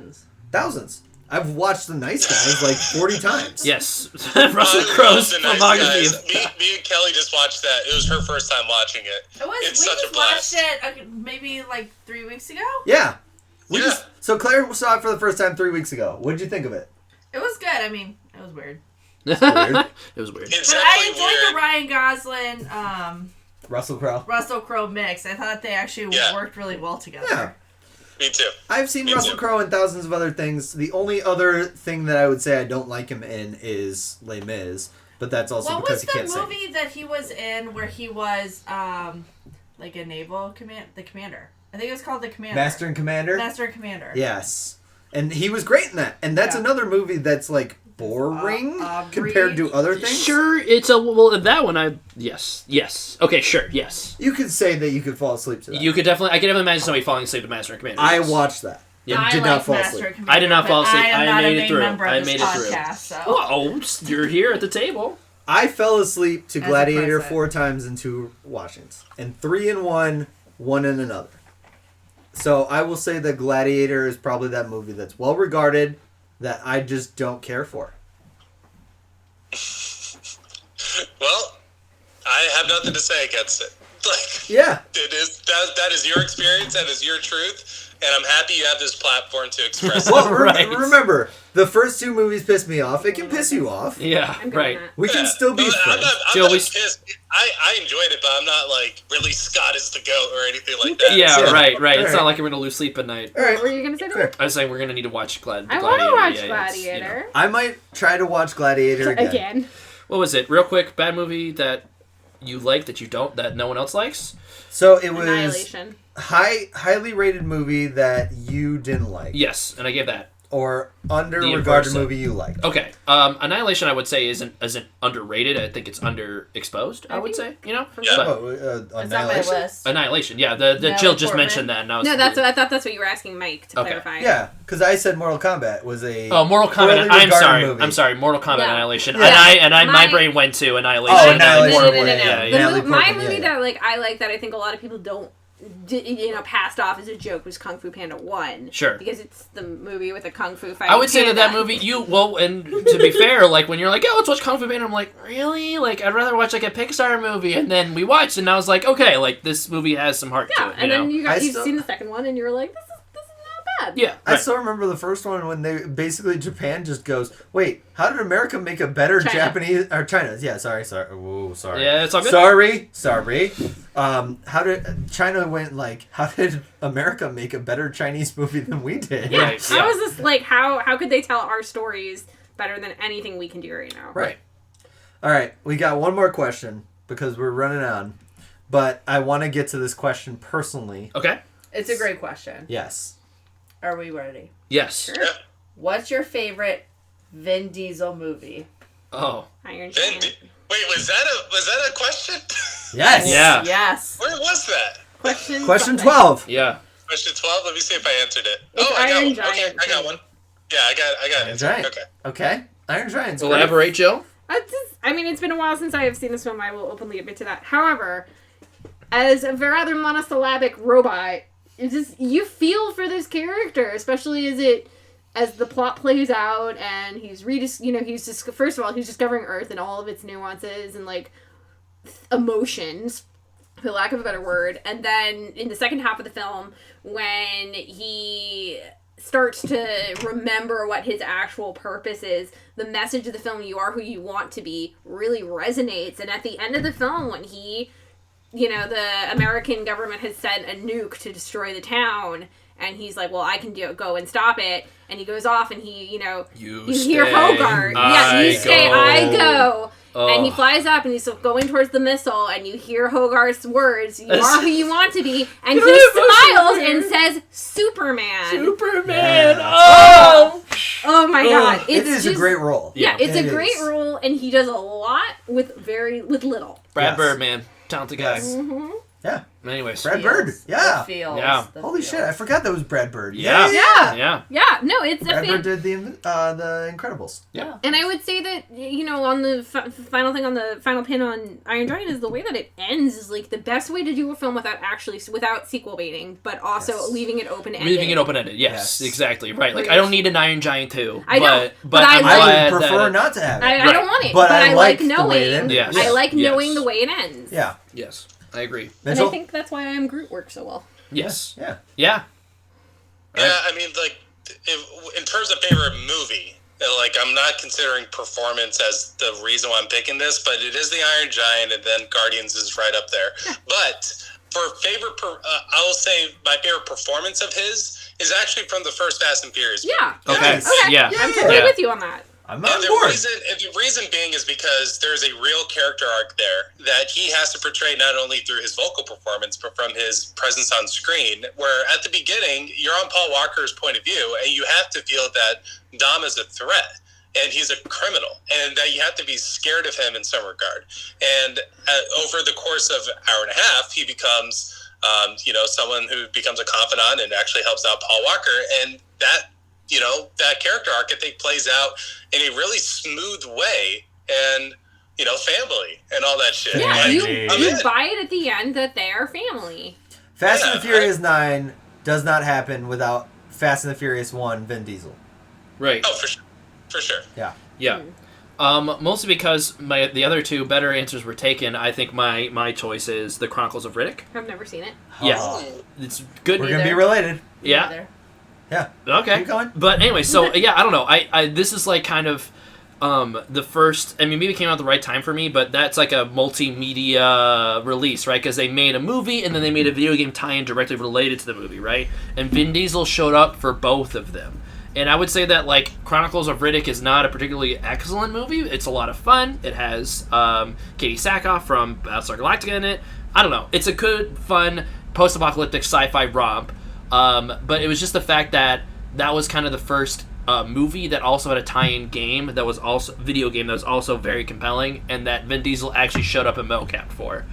Thousands. I've watched The Nice Guys like 40 times. Yes. I Russell love Crowe's The Nice filmography. Guys. Me and Kelly just watched that. It was her first time watching it. We It's such a just blast. watched it maybe like 3 weeks ago. Yeah. Yeah. So Claire saw it for the first time 3 weeks ago. What did you think of it? It was good. I mean, it was weird. Weird. It was weird. It's But I definitely enjoyed weird. the Ryan Gosling, Russell Crowe. Russell Crowe mix. I thought they actually Yeah. worked really well together. Yeah. Me too. I've seen Me Russell too. Crowe in thousands of other things. The only other thing that I would say I don't like him in is Les Mis, but that's also What because was he the can't movie that he was in where he was like a naval commander? I think it was called The sing. Commander. Master and Commander? Master and Commander. Yes. And he was great in that. And that's Yeah. another movie that's like boring Aubrey. compared to other things. Sure, that one yes. Okay, sure, yes. You could say that you could fall asleep to that. I could definitely imagine somebody falling asleep to Master and Commander. I yes. watched that. Yeah. And I did like not fall Master asleep. and Commander, I did not fall but asleep. I am I not made a it main through. member of I this made it through. podcast, so. Oh, you're here at the table. I fell asleep to As a Gladiator present. 4 times in 2 watchings. And 3 in one in another. So I will say that Gladiator is probably that movie that's well regarded that I just don't care for. Well, I have nothing to say against it. Like, Yeah. it is that is your experience, that is your truth, and I'm happy you have this platform to express it. Well, Right. remember, the first 2 movies pissed me off. It can piss you off. Yeah, I'm good right. on that. We can still be I'm friends. not Jill, we- pissed. I enjoyed it, but I'm not like Ridley Scott is the GOAT or anything like that. Yeah, Yeah. right. It's Alright. not like we're gonna lose sleep at night. All right. What were you gonna say? Fair. David? I was saying we're gonna need to watch I Gladiator. want to watch Yeah, it's, you know. Gladiator I might try to watch Gladiator again. again. What was it? Real quick, bad movie that you like that no one else likes? So it was Annihilation. highly rated movie that you didn't like. Yes, and I gave that. Or under-regarded inverse. movie you liked. Okay. Annihilation, I would say, isn't underrated. I think it's underexposed. I would say, Yeah. But Oh, It's on my Annihilation? list. Annihilation. Yeah, the Natalie Jill just Portman. mentioned that. And I was No, I thought that's what you were asking Mike to Okay. clarify. Yeah, because I said Mortal Kombat was a Oh, Mortal Kombat. poorly I'm regarded sorry. movie. I'm sorry. Mortal Kombat Yeah. Annihilation. Yeah. And my My- brain went to Annihilation. Oh, and Annihilation. horrible. No. Yeah, The yeah. Natalie my Portman, movie yeah. that I like that I think a lot of people don't passed off as a joke was Kung Fu Panda 1. Sure. Because it's the movie with a Kung Fu fight. I would say that movie, and to be fair, like, when you're like, let's watch Kung Fu Panda, I'm like, really? Like, I'd rather watch, like, a Pixar movie, and then we watched, and I was like, okay, like, this movie has some heart to it, and then you've seen the second one, and you were like, this is not bad. Yeah. Right. I still remember the first one when Japan just goes, wait, how did America make a better Japanese, or China? Yeah, sorry. Ooh, sorry. Yeah, it's all good. Sorry. How did America make a better Chinese movie than we did? Yeah. Right, How is this, like, how could they tell our stories better than anything we can do right now? Right. All right, we got one more question because we're running on, but I want to get to this question personally. Okay. It's a great question. Yes. Are we ready? Yes. Yeah. What's your favorite Vin Diesel movie? Oh. Iron Vin Giant. Wait, was that a question? Yes. Yeah. Yes. Where was that? Question 12. Yeah. Question 12. Let me see if I answered it. It's I got Iron one. Giant. Okay, I got one. Yeah, I got Iron it. Giant. Okay. Okay. Iron Giant's great. Elaborate, Joe? It's been a while since I have seen this film. I will openly admit to that. However, as a rather monosyllabic robot, you feel for this character, especially as the plot plays out, and he's first of all, he's discovering Earth and all of its nuances and, like, emotions, for lack of a better word. And then in the second half of the film, when he starts to remember what his actual purpose is, the message of the film, you are who you want to be, really resonates. And at the end of the film, when the American government has sent a nuke to destroy the town, and he's like, well, I can go and stop it. And he goes off, and you hear Hogarth. You stay, I go. Oh. And he flies up, and he's going towards the missile, and you hear Hogarth's words, you are who you want to be, and he smiles and says, Superman. Superman! Yeah. Oh my god. It is a great role. Yeah, it's It a great is. role, and he does a lot with little. Brad Yes. Bird, man. Talented guy. Yes. Mm-hmm. Yeah. Anyways. Brad Bird. Yeah. Yeah. Holy shit, I forgot that was Brad Bird. Yeah. Yeah, no, it's a Brad Bird did the Incredibles. Yeah. And I would say that, on the final thing on the final pin on Iron Giant is the way that it ends is, like, the best way to do a film without sequel baiting, but also leaving it open-ended. Leaving it open-ended, yes, exactly, right. Like, I don't need an Iron Giant 2. I don't, but I I'm like- glad would prefer that not to have it. I don't want it, But I like like the knowing. way it ended. Yes. I like Yes. knowing the way it ends. Yeah. Yes, I agree. And Mitchell? I think that's why I Am Groot works so well. Yes. Yeah. Yeah. Yeah, I mean, like, in terms of favorite movie, like, I'm not considering performance as the reason why I'm picking this, but it is the Iron Giant, and then Guardians is right up there. But for favorite, I will say my favorite performance of his is actually from the first Fast and Furious movie. Yeah. Okay. Nice. Yeah. I'm totally Yeah. with you on that. I'm And on the board. reason being is because there's a real character arc there that he has to portray not only through his vocal performance, but from his presence on screen, where at the beginning, you're on Paul Walker's point of view, and you have to feel that Dom is a threat, and he's a criminal, and that you have to be scared of him in some regard. And over the course of an hour and a half, he becomes, someone who becomes a confidant and actually helps out Paul Walker, and that character arc, I think, plays out in a really smooth way, and, family and all that shit. Yeah, Like, you I'm in. buy it at the end that they are family. Fast and Yeah, the Furious 9 does not happen without Fast and the Furious 1 Vin Diesel. Right. Oh, for sure. Yeah. Yeah. Mostly because the other two better answers were taken. I think my choice is The Chronicles of Riddick. I've never seen it. Yeah. Oh. It's good. We're going to be related. Yeah. Either. Yeah. Okay. Keep going. But anyway, so yeah, I don't know. I this is like kind of the first. I mean, maybe it came out at the right time for me, but that's like a multimedia release, right? Because they made a movie and then they made a video game tie-in directly related to the movie, right? And Vin Diesel showed up for both of them. And I would say that, like, Chronicles of Riddick is not a particularly excellent movie. It's a lot of fun. It has Katie Sackhoff from Battlestar Galactica in it. I don't know. It's a good, fun, post-apocalyptic sci-fi romp. But it was just the fact that that was kind of the first movie that also had a tie-in game that was also video game that was also very compelling, and that Vin Diesel actually showed up in mocap for.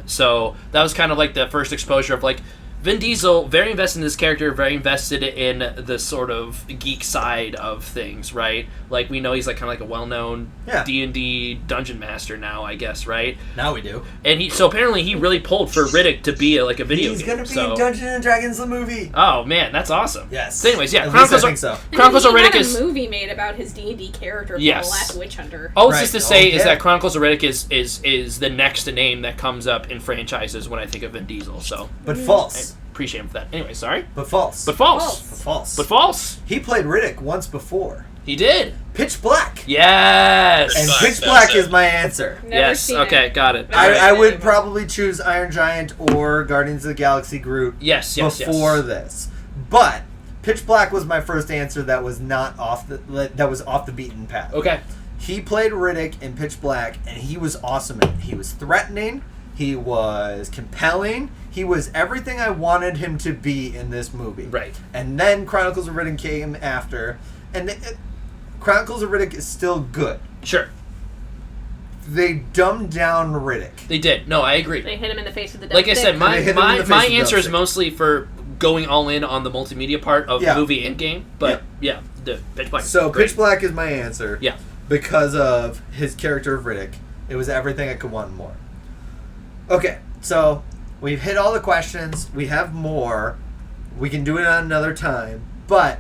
So that was kind of like the first exposure of, like, Vin Diesel, very invested in this character, very invested in the sort of geek side of things, right? Like, we know he's like kind of like a well-known D&D dungeon master now, I guess, right? Now we do. And so apparently he really pulled for Riddick to be a video He's game. gonna be in Dungeons and Dragons the movie. Oh man, that's awesome. Yes. So anyways, yeah, At least I think so. Chronicles of Riddick had is a movie made about his D&D character called Yes. Last Witch Hunter. all it's just to say is yeah. that Chronicles of Riddick is the next name that comes up in franchises when I think of Vin Diesel. So But false. I appreciate him for that. Anyway, sorry. But false. But false. But false. But false. He played Riddick once before. He did. Pitch Black. Yes. And Black, Pitch that's Black it. is my answer. Never yes. seen Okay. it. Got it. I would probably choose Iron Giant or Guardians of the Galaxy Groot Yes. before this. But Pitch Black was my first answer that was not off the beaten path. Okay. He played Riddick in Pitch Black, and he was awesome in it. He was threatening. He was compelling. He was everything I wanted him to be in this movie. Right. And then Chronicles of Riddick came after. And Chronicles of Riddick is still good. Sure. They dumbed down Riddick. They did. No, I agree. They hit him in the face with the Like I said, They hit him in the face my with answer is dubstep. mostly for going all in on the multimedia part of movie and game. But yeah, the Pitch Black. So great. Pitch Black is my answer. Yeah. Because of his character of Riddick. It was everything I could want and more. Okay, so we've hit all the questions. We have more. We can do it on another time. But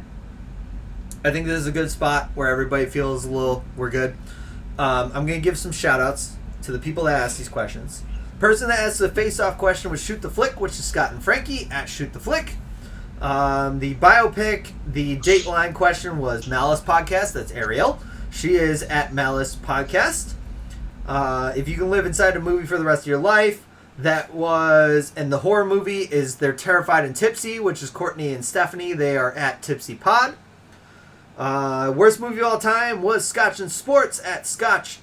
I think this is a good spot where everybody feels we're good. I'm going to give some shout outs to the people that asked these questions. Person that asked the face-off question was Shoot the Flick, which is Scott and Frankie at Shoot the Flick. The biopic, the Dateline question was Malice Podcast. That's Ariel. She is at Malice Podcast. If you can live inside a movie for the rest of your life, and the horror movie is They're Terrified and Tipsy, which is Courtney and Stephanie. They are at Tipsy Pod. Worst movie of all time was Scotch and Sports at Scotch_sports.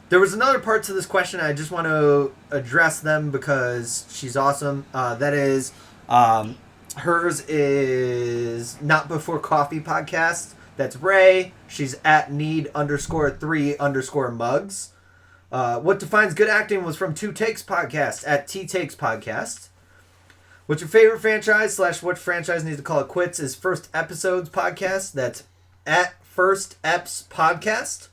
There was another part to this question. I just want to address them because she's awesome. That is, hers is Not Before Coffee Podcast. That's Ray. She's at need_3_mugs. What defines good acting was from Two Takes Podcast at T Takes Podcast. What's your favorite franchise / what franchise needs to call it quits is First Episodes Podcast. That's at First Eps Podcast.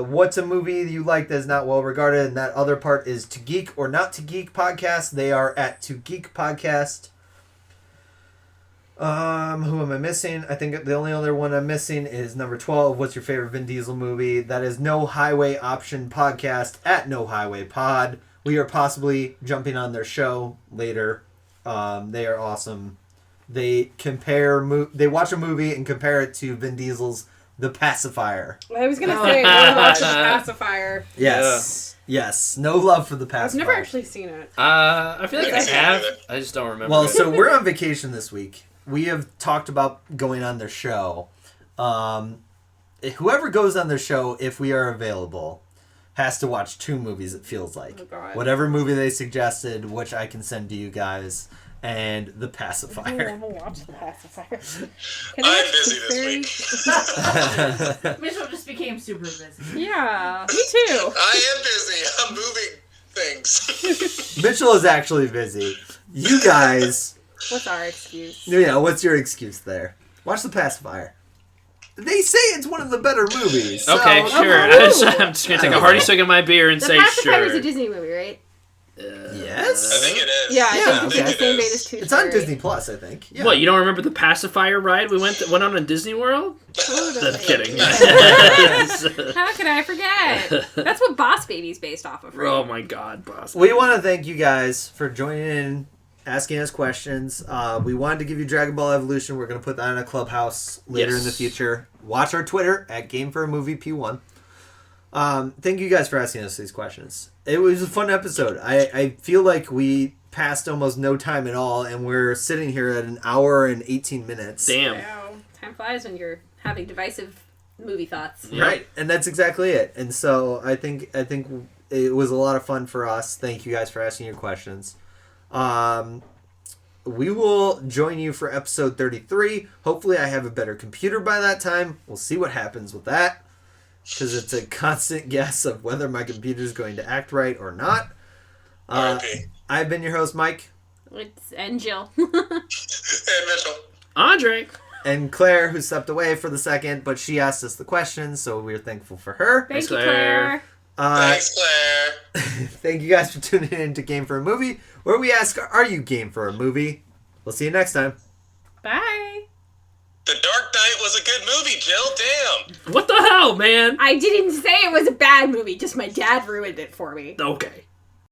What's a movie you like that is not well regarded? And that other part is To Geek or Not to Geek Podcast. They are at To Geek Podcast. Who am I missing? I think the only other one I'm missing is number 12. What's your favorite Vin Diesel movie? That is No Highway Option Podcast at No Highway Pod. We are possibly jumping on their show later. They are awesome. They they watch a movie and compare it to Vin Diesel's The Pacifier. I was going to say, what about the pacifier? Yes. Yes. No love for The Pacifier. I've never actually seen it. I feel like I Yeah. have. I just don't remember. Well, it. so we're on vacation this week. We have talked about going on their show. Whoever goes on their show, if we are available, has to watch 2 movies, it feels like. Oh, God. Whatever movie they suggested, which I can send to you guys, and The Pacifier. I watch the pacifier. I'm busy this week. Mitchell just became super busy. Yeah, me too. I am busy. I'm moving things. Mitchell is actually busy. You guys, What's our excuse? what's your excuse there? Watch The Pacifier. They say it's one of the better movies. So, okay, sure. I'm just gonna take a hearty swig of my beer and The say pacifier sure. is a Disney movie, right? Yes? I think it is. Yeah, I Yeah, think okay. it's the same vein as Two It's on Story. Disney Plus, I think. Yeah. What, you don't remember the pacifier ride we went on in Disney World? Totally. I'm kidding. How could I forget? That's what Boss Baby's based off of. Right? Oh my God, boss. We want to thank you guys for joining in, asking us questions. We wanted to give you Dragon Ball Evolution. We're going to put that in a clubhouse later in the Yes. future. Watch our Twitter at Game for a Movie P1. Thank you guys for asking us these questions. It was a fun episode. I feel like we passed almost no time at all, and we're sitting here at an hour and 18 minutes. Damn. Wow. Time flies when you're having divisive movie thoughts. Yeah. Right, and that's exactly it. And so I think it was a lot of fun for us. Thank you guys for asking your questions. We will join you for episode 33. Hopefully I have a better computer by that time. We'll see what happens with that. because it's a constant guess of whether my computer is going to act right or not. R.I.P. I've been your host, Mike. And Jill. And Mitchell. Andre. And Claire, who stepped away for the second, but she asked us the questions, so we're thankful for her. Thank Thanks, you, Claire. Claire. Thanks, Claire. Thank you guys for tuning in to Game for a Movie, where we ask, are you game for a movie? We'll see you next time. Bye. The Dark Knight was a good movie, Jill. Damn. What the hell, man? I didn't say it was a bad movie, just my dad ruined it for me. Okay.